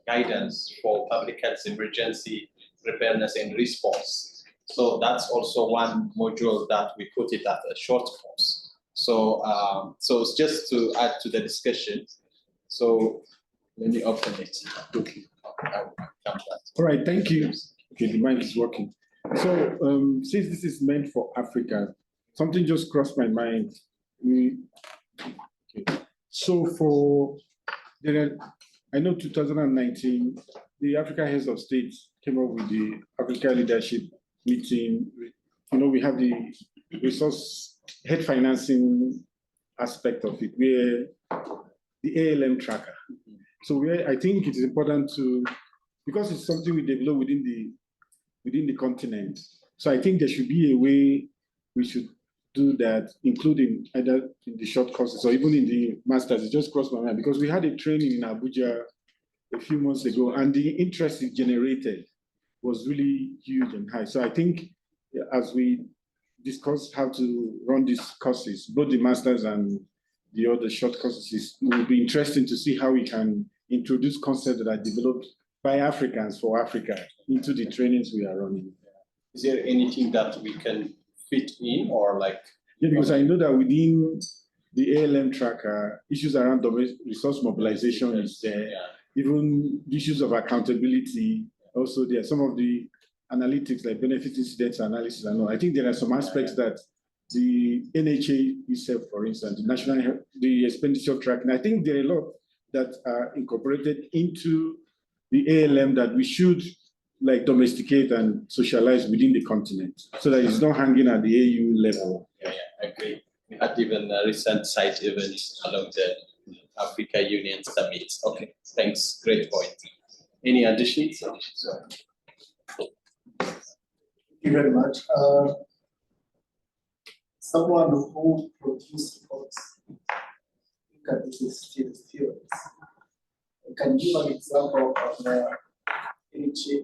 guidance for public health emergency preparedness and response. So that's also one module that we put it at a short course. So, so it's just to add to the discussion. So let me open it. Okay. All right, thank you. Okay, the mic is working. So since this is meant for Africa, something just crossed my mind. Okay. So I know 2019, the Africa Heads of State came up with the Africa Leadership Meeting. We have the resource head financing aspect of it, where the ALM tracker. So I think it is important to, because it's something we develop within the continent. So I think there should be a way we should do that, including either in the short courses or even in the masters. It just crossed my mind because we had a training in Abuja a few months ago, and the interest it generated was really huge and high. So I think as we discuss how to run these courses, both the masters and the other short courses, it will be interesting to see how we can introduce concepts that are developed by Africans for Africa into the trainings we are running. Is there anything that we can fit in or like? Yeah, because I know that within the ALM tracker, issues around resource mobilization is there. Yeah. Even issues of accountability also there. Some of the analytics like benefit incidents analysis and all. I think there are some aspects that the NHA itself, for instance, the expenditure tracking, I think there are a lot that are incorporated into the ALM that we should like domesticate and socialize within the continent so that it's not hanging at the AU level. Yeah, I agree. We had even a recent site events along the Africa Union Summit. Okay, thanks. Great point. Any additions? Thank you very much. Someone who produced reports, look at this still theories. Can you give an example of NHA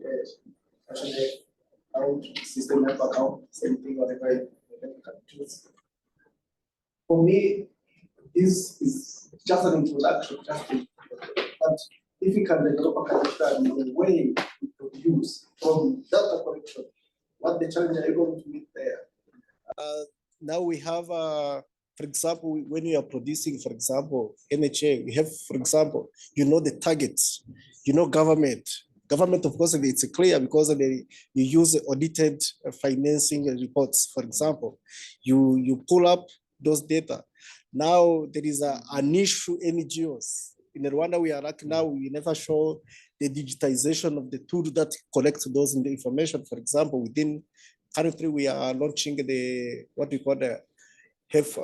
account, system of account, same thing, whatever you can choose? For me, this is just an introduction, but if you can develop a character in the way we produce from data collection, what the challenge are you going to meet there? Now we have, for example, when you are producing, for example, NHA, we have, for example, the targets, government. Government, of course, it's clear because you use audited financing reports, for example. You pull up those data. Now there is an issue NGOs. In Rwanda, we are like now, we never show the digitization of the tool that collects those in the information. For example, currently we are launching what we call the health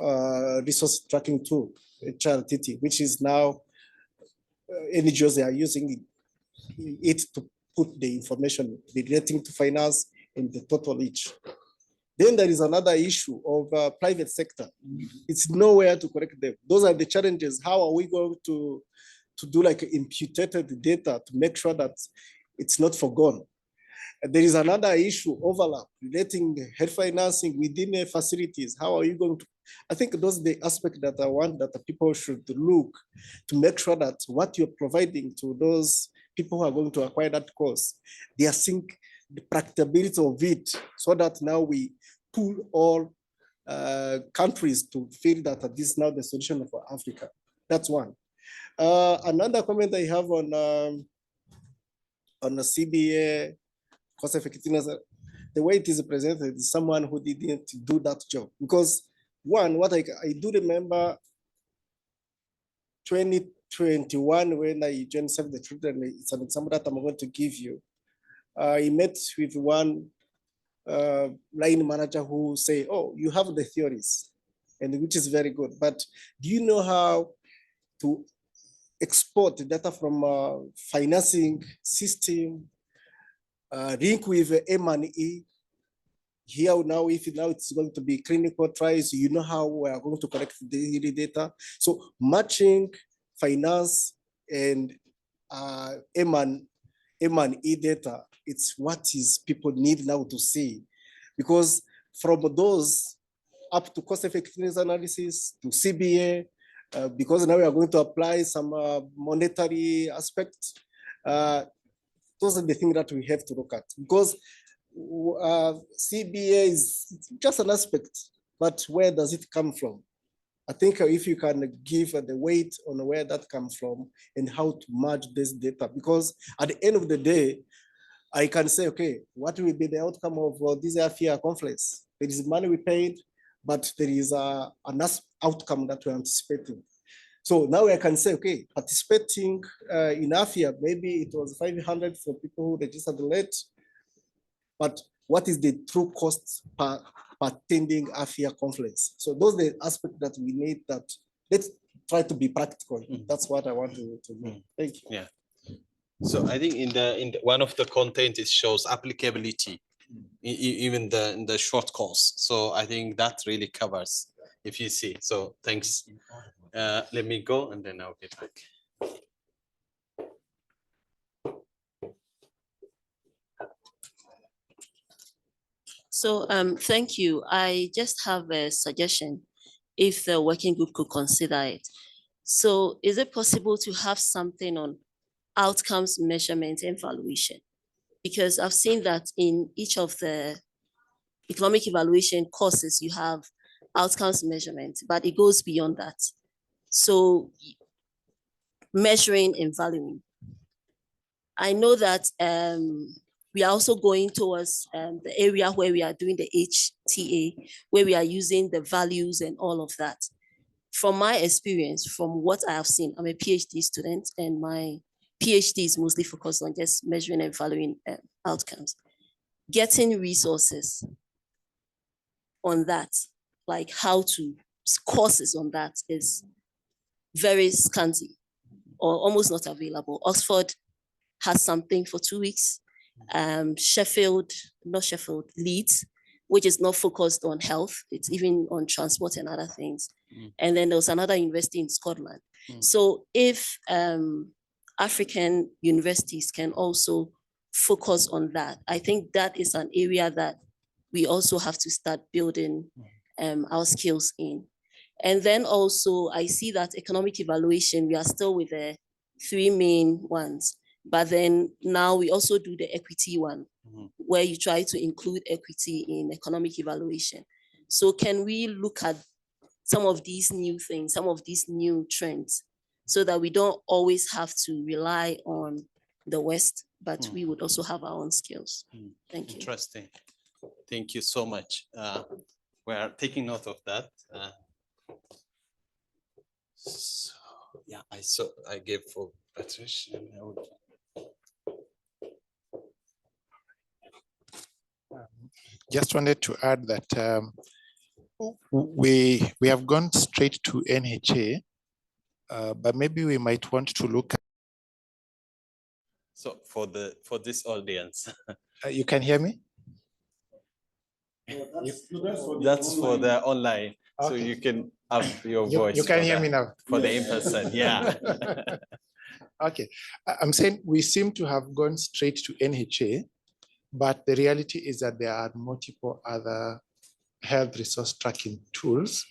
resource tracking tool, HRTT, which is now NGOs, they are using it to put the information relating to finance in the total each. Then there is another issue of private sector. It's nowhere to correct them. Those are the challenges. How are we going to do like imputed data to make sure that it's not forgotten? There is another issue, overlap, relating health financing within facilities. How are you going to? I think those are the aspects that I want that the people should look to make sure that what you're providing to those people who are going to acquire that course, they are seeing the practicability of it, so that now we pull all countries to feel that this is now the solution for Africa. That's one. Another comment I have on the CBA cost effectiveness, the way it is presented is someone who didn't do that job. Because one, what I do remember 2021 when I joined Save the Children, it's an example that I'm going to give you. I met with one line manager who say, oh, you have the theories, and which is very good, but do you know how to export data from financing system, link with M&E? Here now, if now it's going to be clinical trials, you know how we are going to collect the data. So matching finance and M&E data, it's what is people need now to see. Because from those up to cost effectiveness analysis to CBA, because now we are going to apply some monetary aspects, those are the things that we have to look at. Because CBA is just an aspect, but where does it come from? I think if you can give the weight on where that comes from and how to merge this data, because at the end of the day, I can say, okay, what will be the outcome of this AfHEA conference? There is money we paid, but there is an outcome that we're anticipating. So now I can say, okay, participating in AfHEA, maybe it was 500 for people who registered late, but what is the true cost per attending AfHEA conference? So those are the aspects that we need that, let's try to be practical. That's what I want to do. Thank you. Yeah. So I think in the one of the content, it shows applicability even in the short course. So I think that really covers, if you see. So thanks. Let me go and then I'll get back. So thank you. I just have a suggestion if the working group could consider it. So is it possible to have something on outcomes measurement and evaluation? Because I've seen that in each of the economic evaluation courses, you have outcomes measurement, but it goes beyond that. So measuring and valuing. I know that we are also going towards the area where we are doing the HTA, where we are using the values and all of that. From my experience, from what I have seen, I'm a PhD student and my PhD is mostly focused on just measuring and valuing outcomes. Getting resources on that, like how to, courses on that is very scanty or almost not available. Oxford has something for 2 weeks. Leeds, which is not focused on health. It's even on transport and other things. And then there was another university in Scotland. So if African universities can also focus on that, I think that is an area that we also have to start building our skills in. And then also I see that economic evaluation, we are still with the 3 main ones. But then now we also do the equity one, where you try to include equity in economic evaluation. So can we look at some of these new things, some of these new trends, so that we don't always have to rely on the West, but we would also have our own skills. Thank you. Interesting. Thank you so much. We are taking note of that. So, yeah, I gave for Patricia. Just wanted to add that we have gone straight to NHA, but maybe we might want to look at. So for this audience. You can hear me? That's for the online. Okay. So you can up your voice. You can hear me now. For the in-person, yeah. Okay, I'm saying we seem to have gone straight to NHA, but the reality is that there are multiple other health resource tracking tools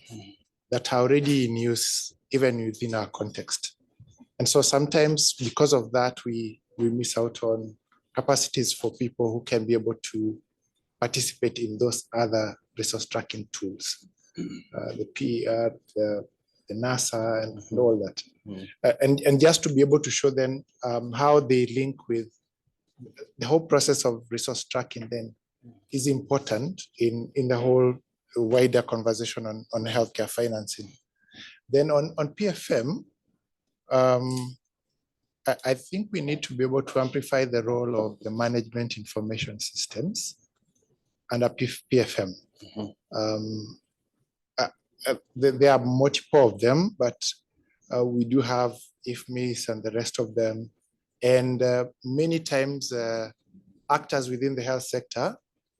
that are already in use even within our context. And so sometimes because of that, we miss out on capacities for people who can be able to participate in those other resource tracking tools, the PER, the NASA, and all that. And just to be able to show them how they link with the whole process of resource tracking then is important in the whole wider conversation on healthcare financing. Then on PFM, I think we need to be able to amplify the role of the management information systems under PFM. There are multiple of them, but we do have IFMIS and the rest of them. And many times actors within the health sector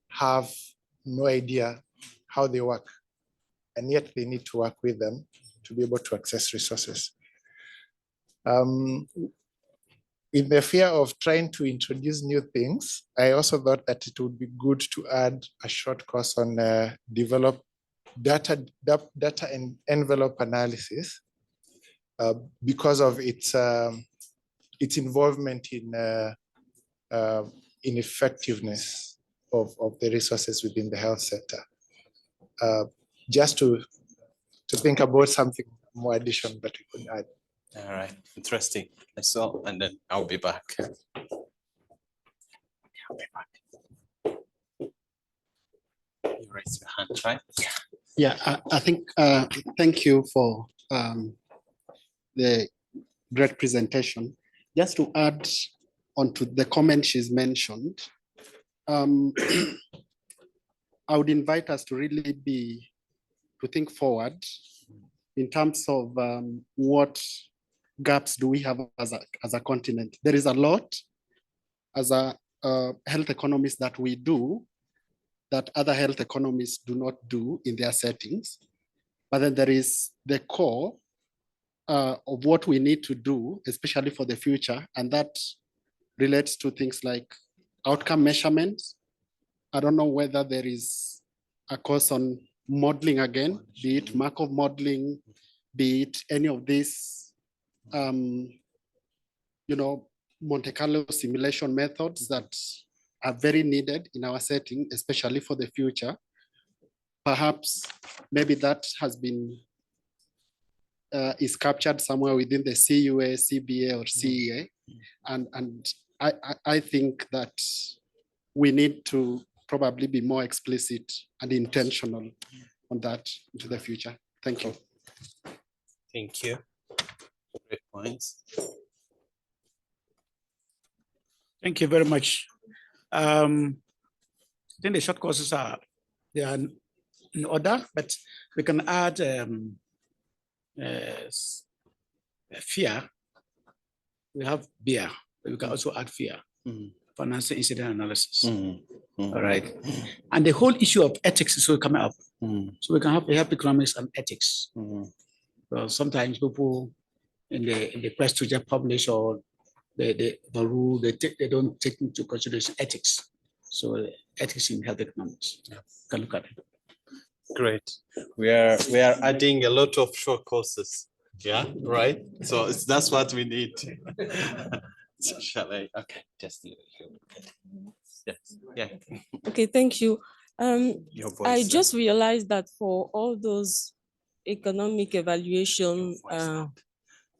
have no idea how they work, and yet they need to work with them to be able to access resources. In the fear of trying to introduce new things, I also thought that it would be good to add a short course on develop data and envelope analysis because of its involvement in effectiveness of the resources within the health sector. Just to think about something more additional that we could add. All right, interesting. So, and then I'll be back. You raise your hand, right? Yeah, I think, thank you for the great presentation. Just to add onto the comment she's mentioned, I would invite us to really to think forward in terms of what gaps do we have as a continent. There is a lot as a health economist that we do, that other health economies do not do in their settings. But then there is the core of what we need to do, especially for the future, and that relates to things like outcome measurements. I don't know whether there is a course on modeling again, be it Markov modeling, be it any of these, Monte Carlo simulation methods that are very needed in our setting, especially for the future. Perhaps maybe that has been is captured somewhere within the CUA, CBA, or CEA. And I think that we need to probably be more explicit and intentional on that into the future. Thank you. Thank you. Great points. Thank you very much. I think the short courses they are in order, but we can add FHEA. We have BEA, but we can also add FHEA, financial incident analysis. All right. And the whole issue of ethics is still coming up. So we can have health economics and ethics. Well, sometimes people in the quest to just publish or the rule, they don't take into consideration ethics. So ethics in health economics. Yeah. Can look at it. Great. We are adding a lot of short courses. Yeah, right. So that's what we need. So shall I? Okay, just yes. Yeah. Okay, thank you. Your voice, I just realized that for all those economic evaluation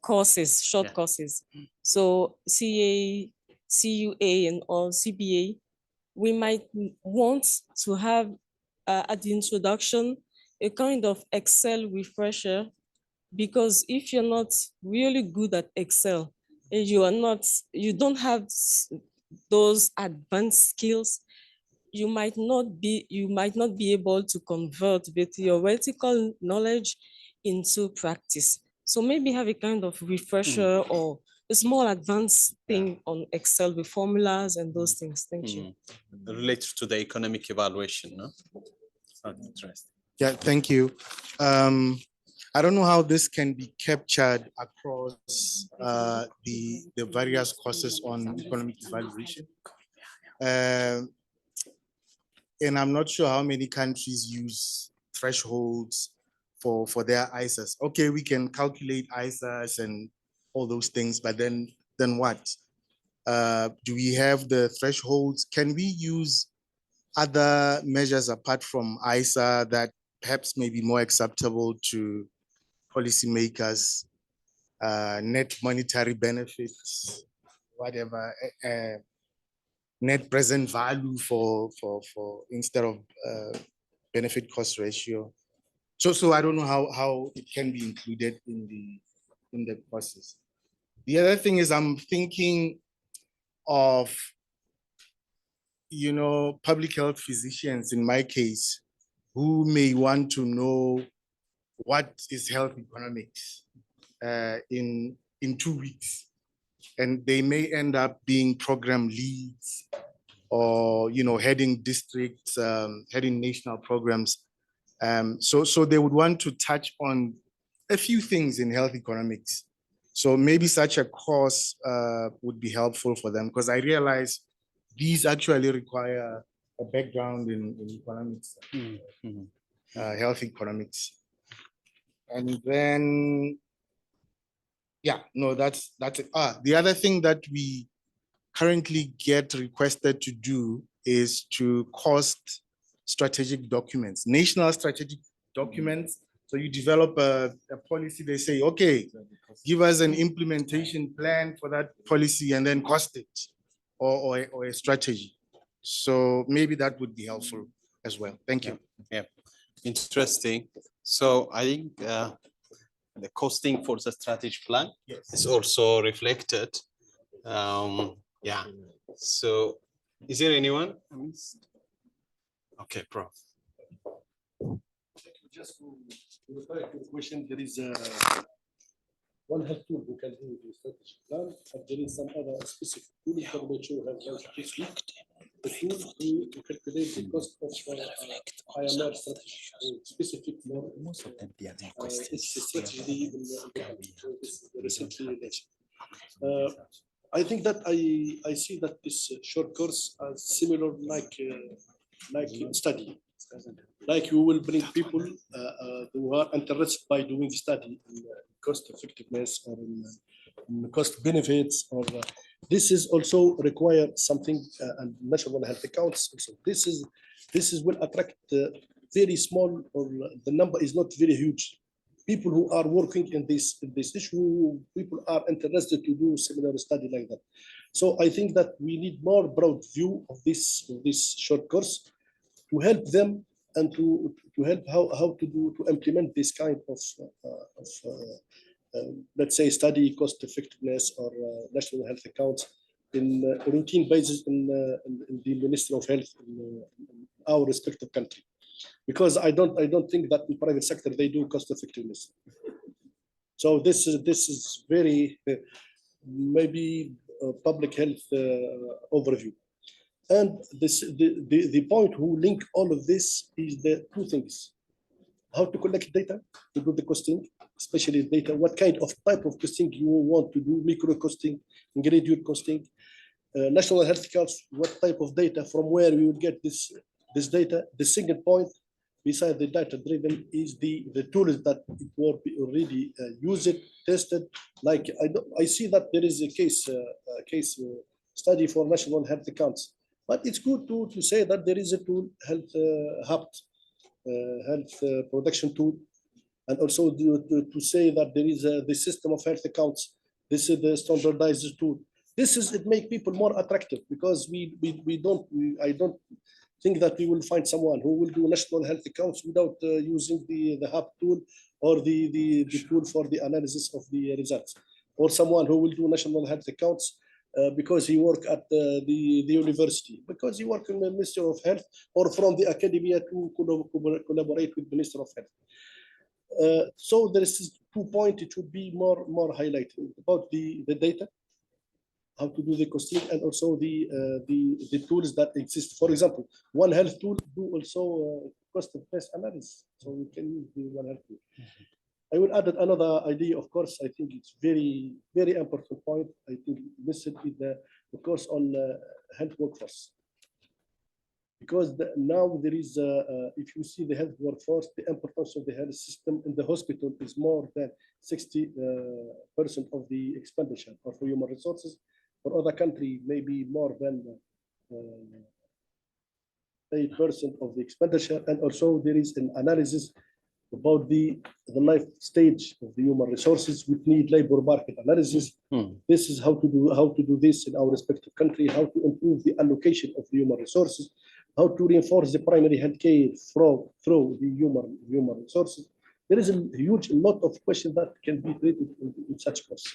courses, short courses, so CA, CUA, and all CBA, we might want to have at the introduction a kind of Excel refresher, because if you're not really good at Excel and you don't have those advanced skills, you might not be able to convert the theoretical knowledge into practice. So maybe have a kind of refresher or a small advanced thing on Excel with formulas and those things. Thank you. Related to the economic evaluation, no? Sounds interesting. Yeah, thank you. I don't know how this can be captured across the various courses on economic evaluation. And I'm not sure how many countries use thresholds for their ISAs. Okay, we can calculate ISAs and all those things, but then what? Do we have the thresholds? Can we use other measures apart from ISA that perhaps may be more acceptable to policymakers, net monetary benefits, whatever, net present value for instead of benefit cost ratio. So I don't know how it can be included in the process. The other thing is I'm thinking of, public health physicians in my case, who may want to know what is health economics in 2 weeks. And they may end up being program leads or, heading districts, heading national programs. So they would want to touch on a few things in health economics. So maybe such a course would be helpful for them, because I realize these actually require a background in economics, health economics. And then, that's it. The other thing that we currently get requested to do is to cost strategic documents, national strategic documents. So you develop a policy, they say, okay, give us an implementation plan for that policy and then cost it, or a strategy. So maybe that would be helpful as well. Thank you. Yeah, interesting. So I think the costing for the strategy plan is also reflected. So is there anyone? Okay, Prof. Just to reply to the question, there is one health tool who can do the strategy plan, and there is some other specific tool for make sure health the tool to calculate the cost of IMR strategy, specific for each strategy recently released. I think that I see that this short course is similar like study. Like you will bring people who are interested by doing the study in cost effectiveness or in cost benefits, or this is also require something and national health accounts. So this is will attract very small, or the number is not very huge. People who are working in this issue, people are interested to do similar study like that. So I think that we need more broad view of this short course to help them and to help how to implement this kind of let's say study cost effectiveness or national health accounts in routine basis in the Ministry of Health in our respective country. Because I don't think that in private sector they do cost effectiveness. So this is very maybe public health overview. And the point who link all of this is the two things: how to collect data to do the costing, especially data, what kind of type of costing you want to do, micro costing, graduate costing, national health accounts, what type of data, from where we will get this data. The second point, besides the data driven, is the tools that it will be already used, tested. Like I see that there is a case study for national health accounts, but it's good to say that there is a tool, health hub, health production tool, and also to say that there is the system of health accounts. This is the standardized tool. It make people more attractive, because I don't think that we will find someone who will do national health accounts without using the hub tool or the tool for the analysis of the results, or someone who will do national health accounts because he work at the university, because he work in the Ministry of Health, or from the academia to collaborate with the Minister of Health. So there is 2 points it should be more highlighted about the data, how to do the costing, and also the tools that exist. For example, One Health tool do also cost of best analysis, so you can use the One Health tool. I will add another idea. Of course, I think it's very important point. I think this is the course on health workforce, because now there is if you see the health workforce, the importance of the health system in the hospital is more than 60% of the expenditure of human resources. For other country, maybe more than 8% of the expenditure. And also there is an analysis about the life stage of the human resources, which need labor market analysis. This is how to do this in our respective country, how to improve the allocation of the human resources, how to reinforce the primary health care through the human resources. There is a huge lot of questions that can be treated in such course.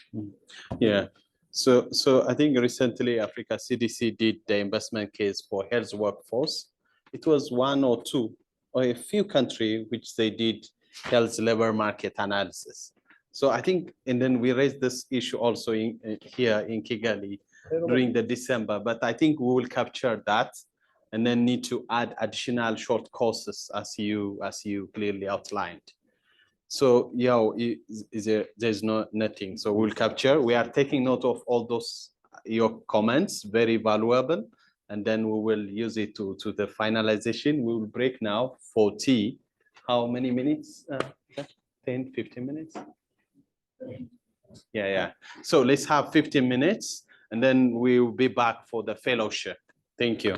Yeah. So I think recently Africa CDC did the investment case for health workforce. It was one or two or a few countries which they did health labor market analysis. So I think, and then we raised this issue also here in Kigali during the December, but I think we will capture that and then need to add additional short courses as you clearly outlined. So there's nothing. So we'll capture. We are taking note of all those your comments, very valuable, and then we will use it to the finalization. We will break now for tea. How many minutes? 10, 15 minutes? Yeah. So let's have 15 minutes, and then we will be back for the fellowship. Thank you.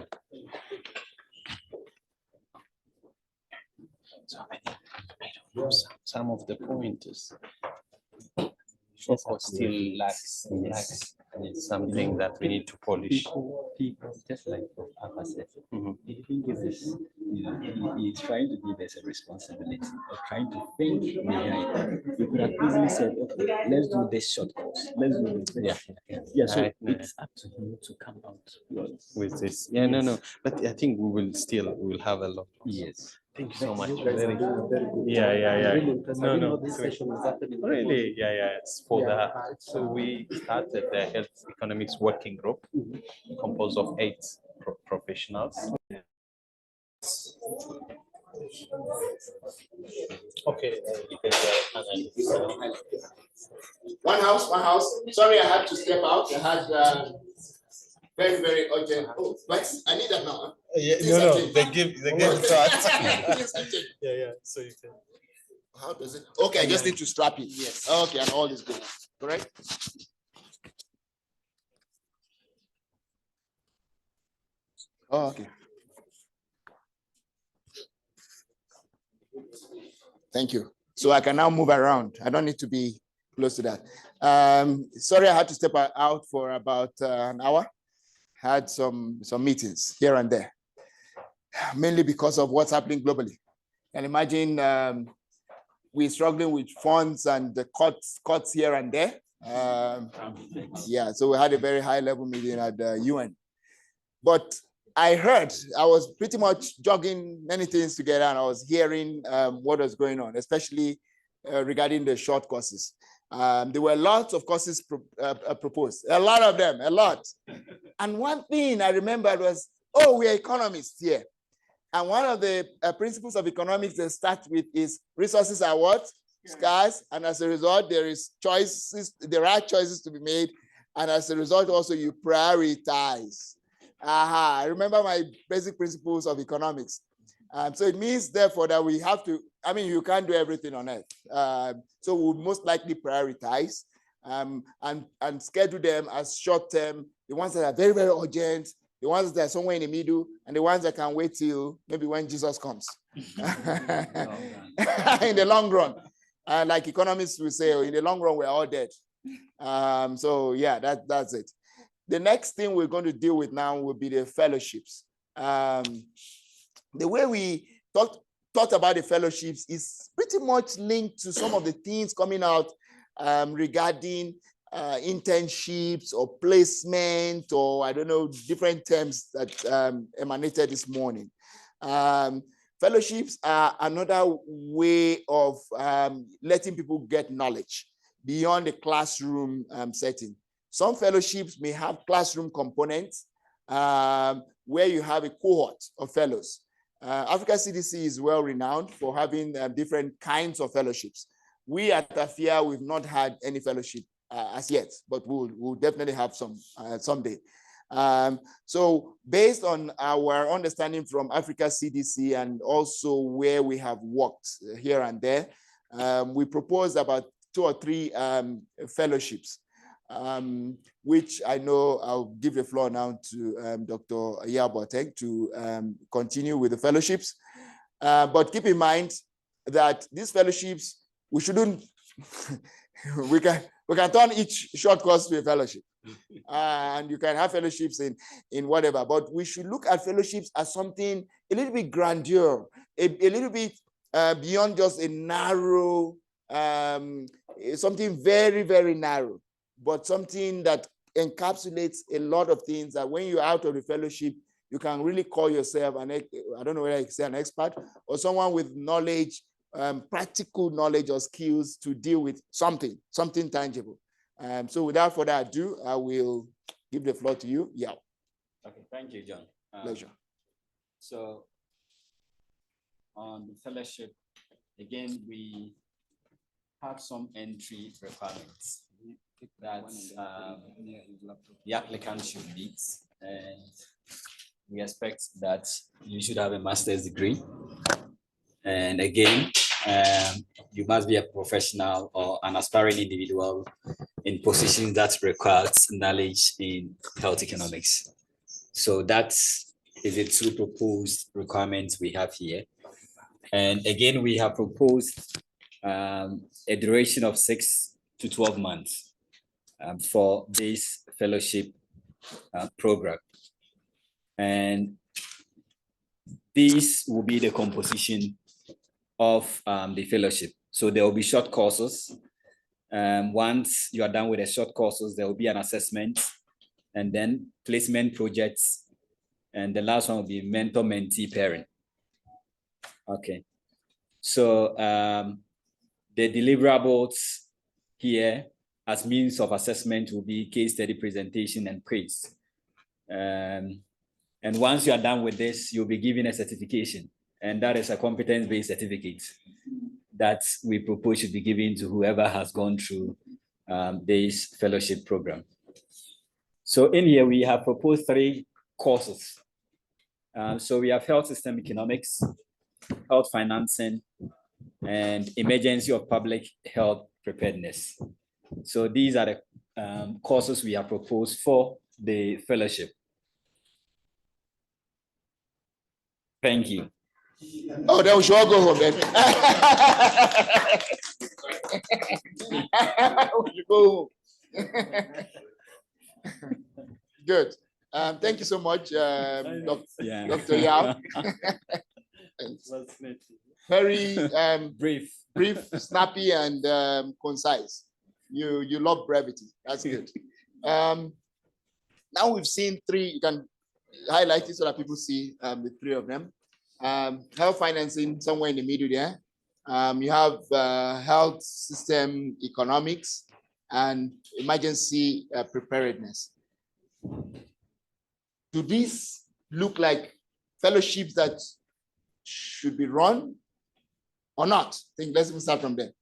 So I don't know some of the pointers. Focus still lacks something that we need to polish. People just like Papa said, he didn't give this, he's trying to give us a responsibility of trying to think behind. You could have easily said, okay, let's do this short course. Let's do this. Yeah. So it's up to him to come out with this. Yeah, yes. No. But I think we will have a lot. Yes. Thank you so much. Very good. Yeah. No. Really, yeah. It's for that. So we started the health economics working group composed of 8 professionals. Okay. One house. Sorry, I had to step out. I had very, very urgent. Oh, but I need that now. Huh? Yeah, no, they give it. Yeah, so you can. How does it? Okay, I just need to strap it. Yes. Okay, and all is good. Correct? Oh, okay. Thank you. So I can now move around. I don't need to be close to that. Sorry, I had to step out for about an hour. Had some meetings here and there, mainly because of what's happening globally. And imagine we're struggling with funds and the cuts here and there. Yeah, so we had a very high level meeting at the UN. But I was pretty much jogging many things together, and I was hearing what was going on, especially regarding the short courses. There were lots of courses proposed, a lot of them, a lot. And one thing I remembered was, oh, we are economists here. And one of the principles of economics they start with is resources are what? Scarce. And as a result, there are choices to be made. And as a result, also you prioritize. I remember my basic principles of economics. So it means, therefore, that we have to, you can't do everything on earth. So we'll most likely prioritize and schedule them as short-term, the ones that are very, very urgent, the ones that are somewhere in the middle, and the ones that can wait till maybe when Jesus comes. In the long run. Like economists will say, in the long run, we're all dead. So yeah, that's it. The next thing we're going to deal with now will be the fellowships. The way we thought about the fellowships is pretty much linked to some of the things coming out regarding internships or placement, or I don't know, different terms that emanated this morning. Fellowships are another way of letting people get knowledge beyond the classroom setting. Some fellowships may have classroom components where you have a cohort of fellows. Africa CDC is well renowned for having different kinds of fellowships. We at AfHEA, we've not had any fellowship as yet, but we'll definitely have some someday. So based on our understanding from Africa CDC and also where we have worked here and there, we proposed about 2 or 3 fellowships, which I know I'll give the floor now to Dr. AfHEA to continue with the fellowships. But keep in mind that these fellowships, we shouldn't, we can turn each short course to a fellowship. And you can have fellowships in whatever, but we should look at fellowships as something a little bit grandeur, a little bit beyond just a narrow, something very, very narrow, but something that encapsulates a lot of things that when you're out of the fellowship, you can really call yourself I don't know whether I can say an expert or someone with knowledge, practical knowledge or skills to deal with something tangible. So without further ado, I will give the floor to you. Yeah. Okay, thank you, John. Pleasure. So on the fellowship, again, we have some entry requirements that the applicant should meet, and we expect that you should have a master's degree. And again, you must be a professional or an aspiring individual in positions that requires knowledge in health economics. So that is the 2 proposed requirements we have here. And again, we have proposed a duration of 6 to 12 months for this fellowship program. And this will be the composition of the fellowship. So there will be short courses. Once you are done with the short courses, there will be an assessment and then placement projects. And the last one will be mentor-mentee pairing. Okay. So the deliverables here as means of assessment will be case study presentation and quiz. And once you are done with this, you'll be given a certification. And that is a competence-based certificate that we propose should be given to whoever has gone through this fellowship program. So in here, we have proposed 3 courses. So we have health system economics, health financing, and emergency of public health preparedness. So these are the courses we have proposed for the fellowship. Thank you. Oh, then we should all go home then. We should go home. Good. Thank you so much, Dr. Yao. Very brief, snappy, and concise. You love brevity. That's good. Now we've seen 3. You can highlight it so that people see the 3 of them. Health financing somewhere in the middle there. You have health system economics and emergency preparedness. Do these look like fellowships that should be run or not? I think let's start from there.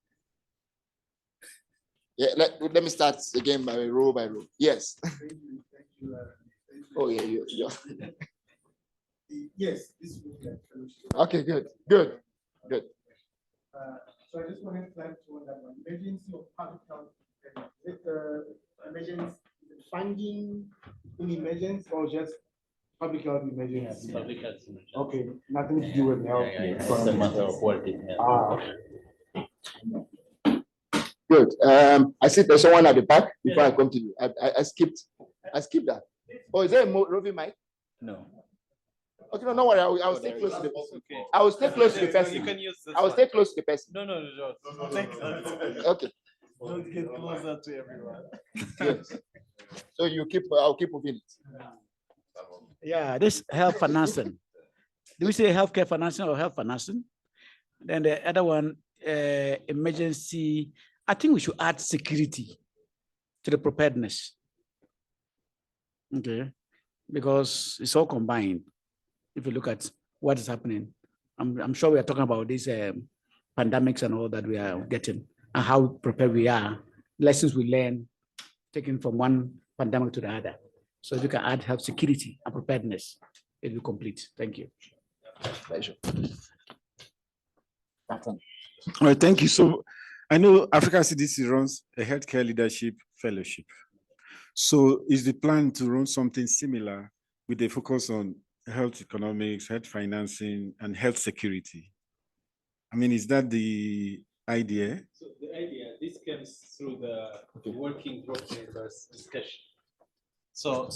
Yeah, let me start again by row. Yes. Thank you. Oh yeah, Yes, this is like fellowship. Okay, good. So I just wanted to on that one. Emergency of public health. Is it emergency funding in emergency or just public health emergency? Yes, public health emergency. Okay, nothing to do with health. It's a matter of working. Good. I see there's someone at the back before I come to you. I skipped that. Oh, is there a roving mic? No. Okay, no worry. I will stay close to the person. I will stay close to the person. You can use this I will stay close to the person. No. Okay. Don't get closer to everyone. Yes. So I'll keep moving it. Yeah, this health financing. Do we say healthcare financing or health financing? Then the other one, emergency. I think we should add security to the preparedness. Okay, because it's all combined. If you look at what is happening, I'm sure we are talking about these pandemics and all that we are getting and how prepared we are, lessons we learn, taken from one pandemic to the other. So if you can add health security and preparedness, it will complete. Thank you. Pleasure. All right, thank you. So I know Africa CDC runs a healthcare leadership fellowship. So is the plan to run something similar with a focus on health economics, health financing, and health security? I mean, is that the idea? So the idea, this comes through the working group members discussion. So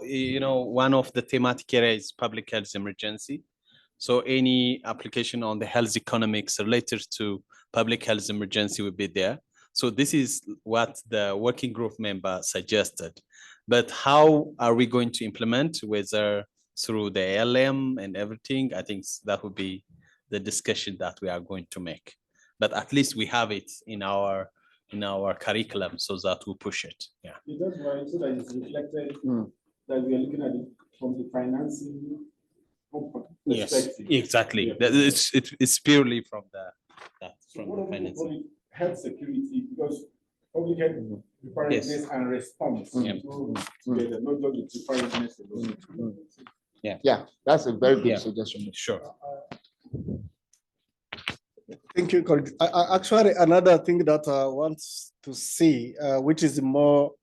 one of the thematic areas is public health emergency. So any application on the health economics related to public health emergency will be there. So this is what the working group member suggested. But how are we going to implement, whether through the LM and everything? I think that would be the discussion that we are going to make. But at least we have it in our curriculum so that we push it. Yeah. That's why, so that it's reflected that we are looking at it from the financing perspective. Yes, exactly. Yeah. It's purely from the financing. Health security, because public health preparedness and response together, not just the preparedness alone. Yeah, that's a very good suggestion. Sure. Thank you, colleague. Actually, another thing that I want to see, which is more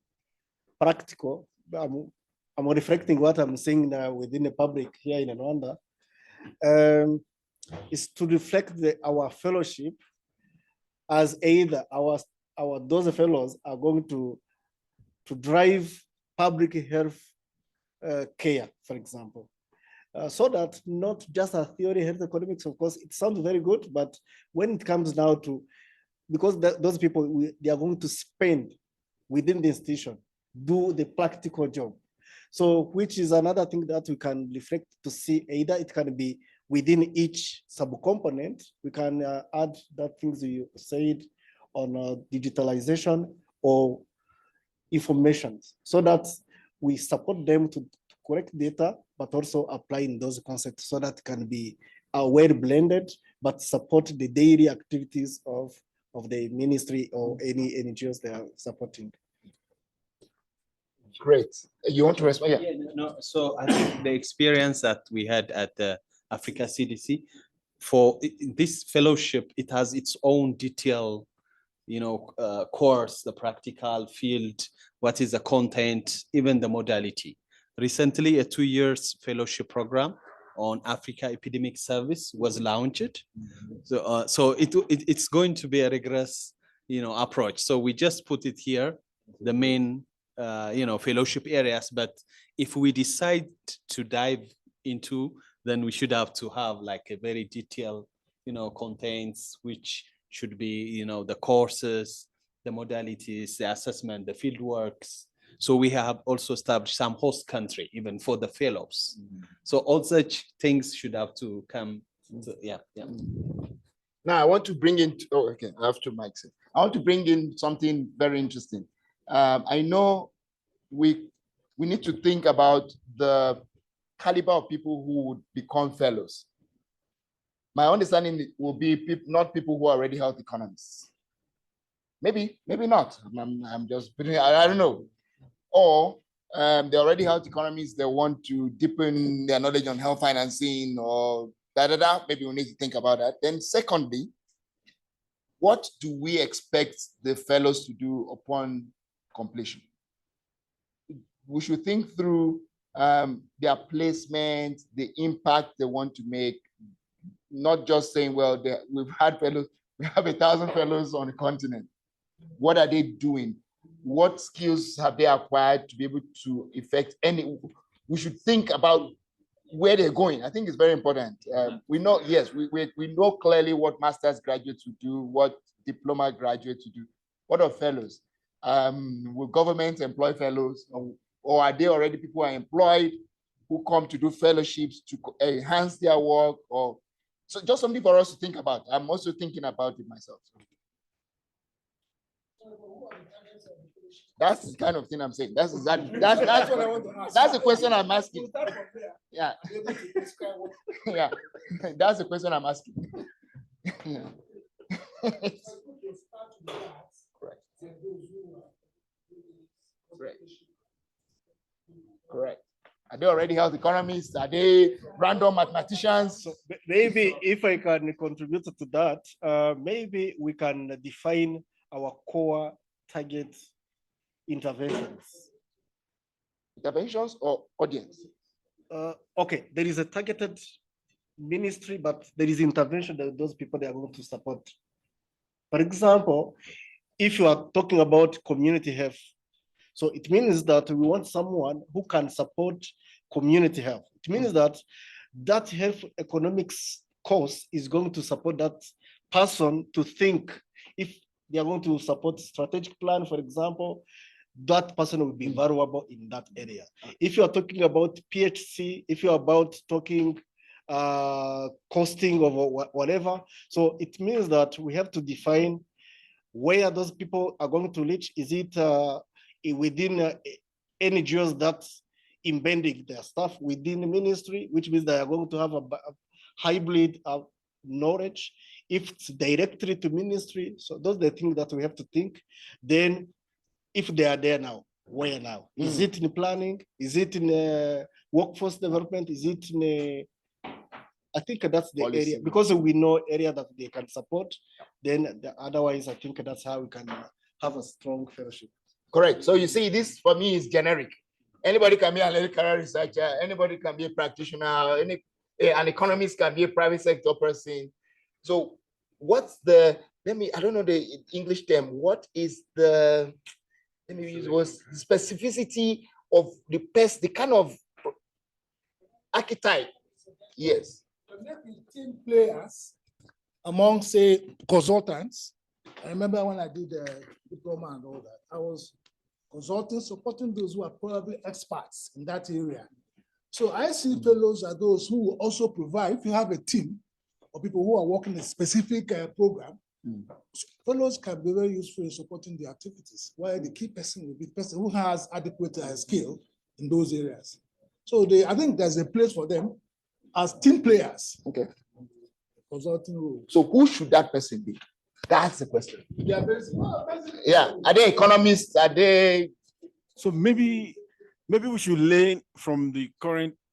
practical, I'm reflecting what I'm seeing now within the public here in Rwanda, is to reflect our fellowship as either those fellows are going to drive public health care, for example. So that not just a theory, health economics, of course, it sounds very good, but when it comes down to, because those people, they are going to spend within the institution, do the practical job. So which is another thing that we can reflect to see, either it can be within each subcomponent, we can add that things you said on digitalization or information, so that we support them to correct data, but also applying those concepts so that can be well blended, but support the daily activities of the ministry or any NGOs they are supporting. Great. You want to respond? Yeah, no, so I think the experience that we had at the Africa CDC, for this fellowship, it has its own detailed, course, the practical field, what is the content, even the modality. Recently, a 2 years fellowship program on Africa Epidemic Service was launched. So it's going to be a rigorous, approach. So we just put it here, the main, fellowship areas. But if we decide to dive into, then we should have to have like a very detailed, contents, which should be, the courses, the modalities, the assessment, the field works. So we have also established some host country, even for the fellows. So all such things should have to come. Yeah. Now I want to bring in, okay, I have two mics. I want to bring in something very interesting. I know we need to think about the caliber of people who would become fellows. My understanding will be not people who are already health economists. Maybe not. I'm just putting, I don't know. Or they're already health economists, they want to deepen their knowledge on health financing or maybe we need to think about that. Then secondly, what do we expect the fellows to do upon completion? We should think through their placement, the impact they want to make, not just saying, well, we've had fellows, we have 1,000 fellows on the continent. What are they doing? What skills have they acquired to be able to effect any? We should think about where they're going. I think it's very important. We know, yes, we know clearly what master's graduates would do, what diploma graduates would do. What are fellows? Will government employ fellows, or are they already people who are employed who come to do fellowships to enhance their work? Or so just something for us to think about. I'm also thinking about it myself. That's the kind of thing I'm saying. That's exactly that's what I want to ask. That's the question I'm asking. Yeah. Yeah. That's the question I'm asking. Correct. Are they already health economists? Are they random mathematicians? So maybe if I can contribute to that, maybe we can define our core target interventions. Interventions or audience? Okay, there is a targeted ministry, but there is intervention that those people they are going to support. For example, if you are talking about community health, so it means that we want someone who can support community health. It means that that health economics course is going to support that person to think if they are going to support strategic plan, for example, that person will be valuable in that area. If you are talking about PHC, if you're about talking costing or whatever, so it means that we have to define where those people are going to reach. Is it within NGOs that's embedding their stuff within the ministry, which means they are going to have a hybrid knowledge. If it's directly to ministry, so those are the things that we have to think. Then if they are there now, where now? Is it in planning? Is it in workforce development? Is it in I think that's the policy area, because we know area that they can support. Then otherwise, I think that's how we can have a strong fellowship. Correct. So you see, this for me is generic. Anybody can be an electoral researcher. Anybody can be a practitioner. An economist can be a private sector person. So what's the, I don't know the English term. What is the, let me use was specificity of the kind of archetype? Yes. Maybe team players among, say, consultants. I remember when I did the diploma and all that, I was consulting, supporting those who are probably experts in that area. So I see fellows are those who will also provide, if you have a team of people who are working a specific program, fellows can be very useful in supporting the activities, while the key person will be the person who has adequate skill in those areas. So I think there's a place for them as team players. Okay. Consulting role. So who should that person be? That's the question. They are based- Yeah. Are they economists? Are they? So maybe we should learn from the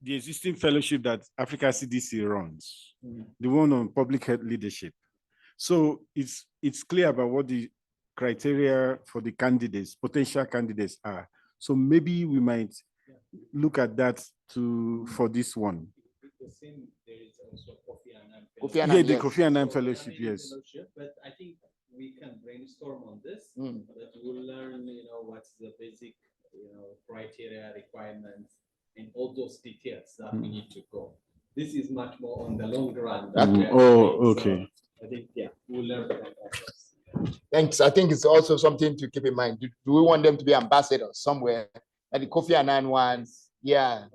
existing fellowship that Africa CDC runs, the one on public health leadership. So it's clear about what the criteria for the candidates, potential candidates are. So maybe we might look at that for this one. There is also Kofi Annan Kofi Annan, Yeah, the yes. Kofi Annan fellowship, yes. But I think we can brainstorm on this, Mm. but we'll learn, what's the basic, criteria, requirements, and all those details that we need to go. This is much more on the long run. than we are doing. Okay. So I think, we'll learn from others. Thanks. I think it's also something to keep in mind. Do we want them to be ambassadors somewhere? Like the Kofi Annan one, yeah.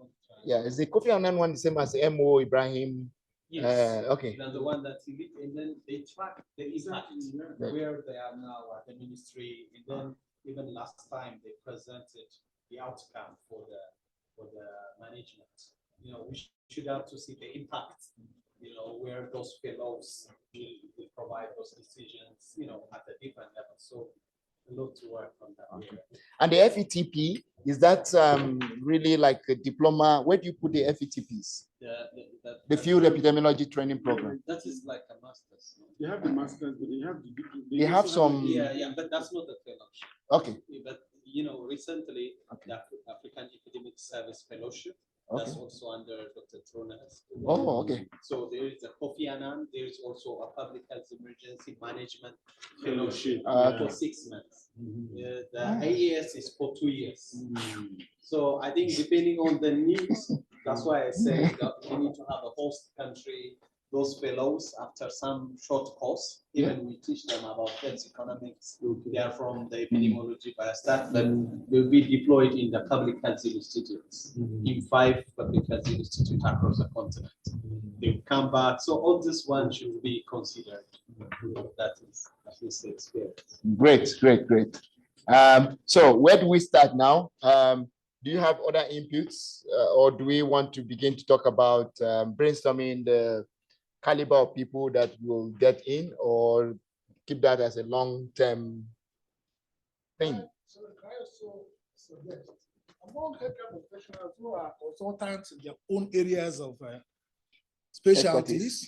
Is the Kofi Annan one the same as Mo Ibrahim? Yes. Okay. They're the one that you lead, and then they track the impact where they are now at the ministry, and then even last time they presented the outcome for the management. We should have to see the impact. Where those fellows will provide those decisions. At a different level. So a lot to work on that. Okay. And the FETP, is that really like a diploma? Where do you put the FETPs? The field epidemiology training program. That is like a master's. They have the master's, but they have They have some. Yeah, but that's not a fellowship. Okay. But recently the African Epidemic Service Fellowship. That's Okay. also under Dr. Tronas. Oh, okay. So there is a Kofi Annan. There is also a public health emergency management fellowship for 6 months. The AES is for 2 years. So I think depending on the needs, that's why I say that we need to have a host country. Those fellows, after some short course, even we teach them about health economics. They are from the epidemiology biostat, but will be deployed in the public health institutes, in 5 public health institutes across the continent. They will come back. So all this one should be considered. That is at least the experience. Great. So where do we start now? Do you have other inputs, or do we want to begin to talk about brainstorming the caliber of people that will get in, or keep that as a long-term thing? So can I also suggest among healthcare professionals who are consultants in their own areas of specialties,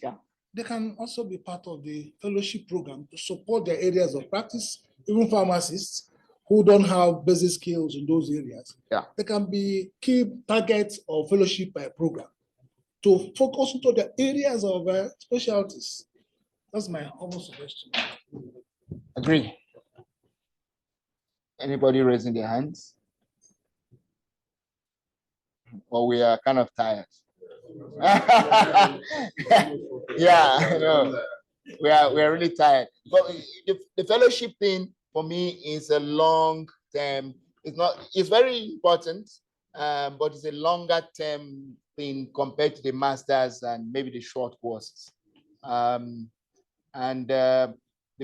they can also be part of the fellowship program to support their areas of practice. Even pharmacists who don't have basic skills in those areas, they can be key targets of fellowship program to focus into the areas of specialties. That's my humble suggestion. Agree. Anybody raising their hands? Or we are kind of tired? Yeah, no. We are really tired. But the fellowship thing for me is a long term. It's very important, but it's a longer term thing compared to the masters and maybe the short courses. The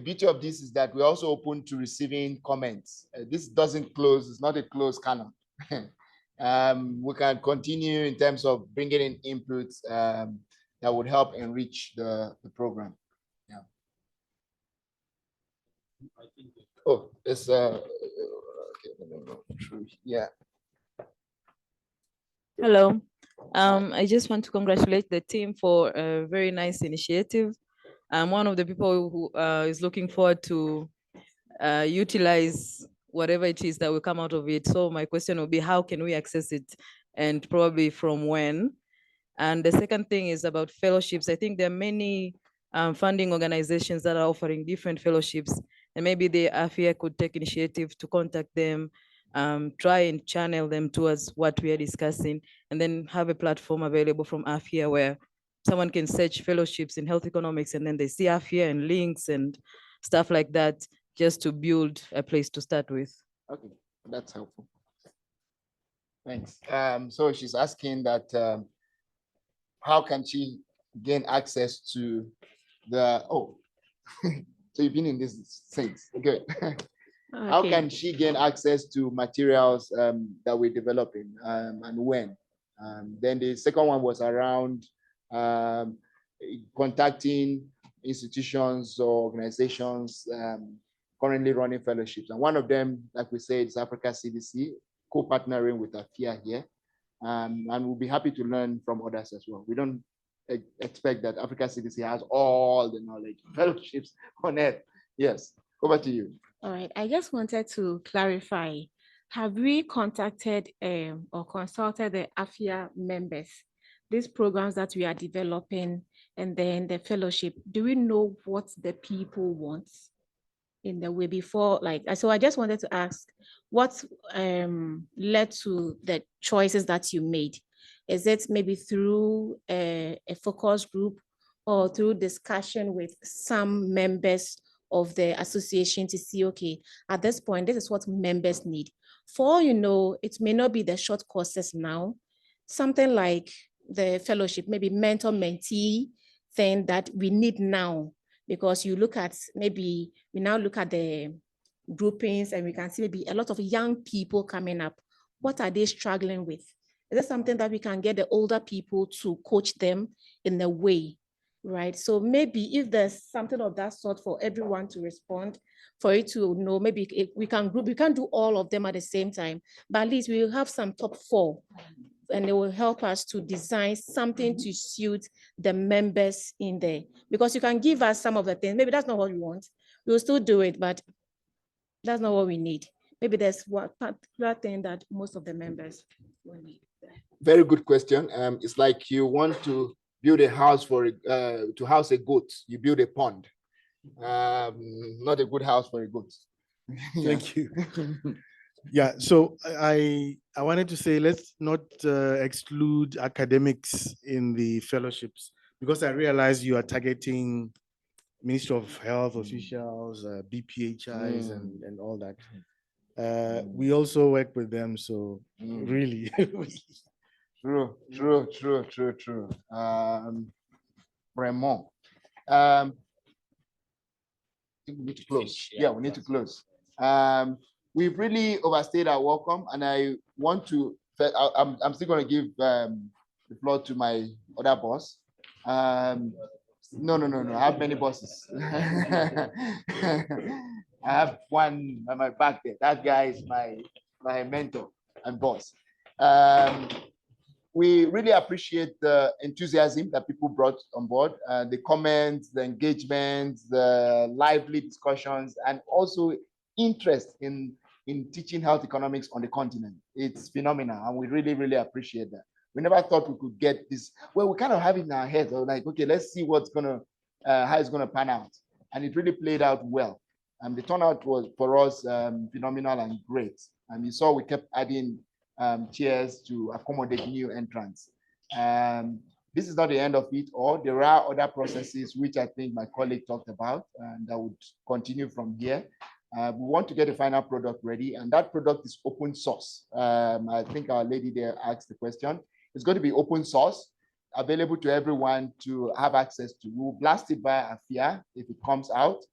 beauty of this is that we're also open to receiving comments. This doesn't close, it's not a closed canon. We can continue in terms of bringing in inputs that would help enrich the program. Oh, it's yeah. Hello. I just want to congratulate the team for a very nice initiative. I'm one of the people who is looking forward to utilize whatever it is that will come out of it. So my question will be, how can we access it, and probably from when? And the second thing is about fellowships. I think there are many funding organizations that are offering different fellowships, and maybe the AfHEA could take initiative to contact them, try and channel them towards what we are discussing, and then have a platform available from AfHEA where someone can search fellowships in health economics, and then they see AfHEA and links and stuff like that, just to build a place to start with. Okay, that's helpful. Thanks. So she's asking that how can she gain access to the, so you've been in this since, good. How can she gain access to materials that we're developing, and when? Then the second one was around contacting institutions or organizations currently running fellowships. And one of them, like we said, is Africa CDC, co-partnering with AfHEA here. And we'll be happy to learn from others as well. We don't expect that Africa CDC has all the knowledge, fellowships on earth. Yes, over to you. All right, I just wanted to clarify. Have we contacted or consulted the AfHEA members, these programs that we are developing, and then the fellowship? Do we know what the people want in the way before? So I just wanted to ask, what led to the choices that you made? Is it maybe through a focus group or through discussion with some members of the association to see, okay, at this point, this is what members need? For all you know, it may not be the short courses now, something like the fellowship, maybe mentor-mentee thing that we need now, because you look at, maybe we now look at the groupings and we can see maybe a lot of young people coming up. What are they struggling with? Is there something that we can get the older people to coach them in a way, right? So maybe if there's something of that sort for everyone to respond, for you to know, maybe if we can group, we can't do all of them at the same time, but at least we will have some top 4, and it will help us to design something to suit the members in there. Because you can give us some of the things, maybe that's not what we want. We'll still do it, but that's not what we need. Maybe there's one particular thing that most of the members will need. Very good question. It's like you want to build a house to house a goat, you build a pond. Not a good house for a goat. Thank you. Yeah, so I wanted to say, let's not exclude academics in the fellowships, because I realize you are targeting Ministry of Health officials, BPHIs, and all that. We also work with them, so really. True. Vraiment. I think we need to close. Yeah, we need to close. We've really overstayed our welcome, and I want to. I'm still going to give the floor to my other boss. No. I have many bosses. I have one at my back there. That guy is my mentor and boss. We really appreciate the enthusiasm that people brought on board, the comments, the engagement, the lively discussions, and also interest in teaching health economics on the continent. It's phenomenal, and we really, really appreciate that. We never thought we could get this. Well, we kind of have it in our heads. We're like, okay, let's see how it's gonna pan out, and it really played out well. And the turnout was for us phenomenal and great. And you saw we kept adding chairs to accommodate new entrants. This is not the end of it all. There are other processes which I think my colleague talked about, and that would continue from here. We want to get a final product ready, and that product is open source. I think our lady there asked the question. It's going to be open source, available to everyone to have access to. We'll blast it by AfHEA if it comes out.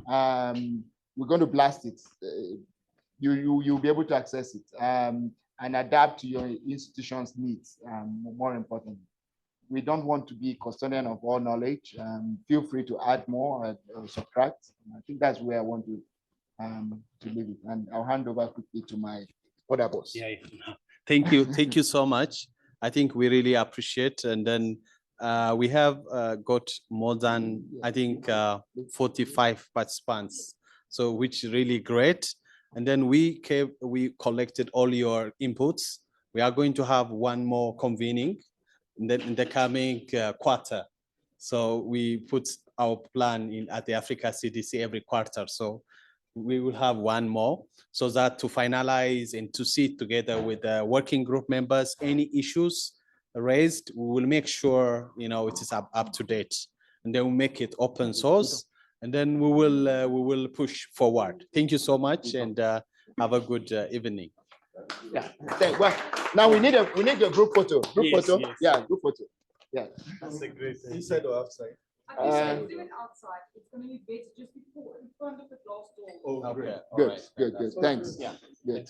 We're going to blast it. You'll be able to access it and adapt to your institution's needs, more importantly. We don't want to be custodian of all knowledge. Feel free to add more or subtract. I think that's where I want to leave it. And I'll hand over quickly to my other boss. Yeah. Thank you so much. I think we really appreciate. And then we have got more than, I think, 45 participants, so which is really great. And then we collected all your inputs. We are going to have one more convening in the coming quarter. So we put our plan at the Africa CDC every quarter. So we will have one more, so that to finalize and to sit together with the working group members, any issues raised, we will make sure it is up to date, and then we'll make it open source, and then we will push forward. Thank you so much, and have a good evening. Yeah. Well, now we need a group photo. Yes. Yeah, group photo. Yeah. That's a great thing. Inside or outside? Do it outside. It's going to be better just before in front of the glass door. Oh, great. Good. Thanks. Yeah. Good.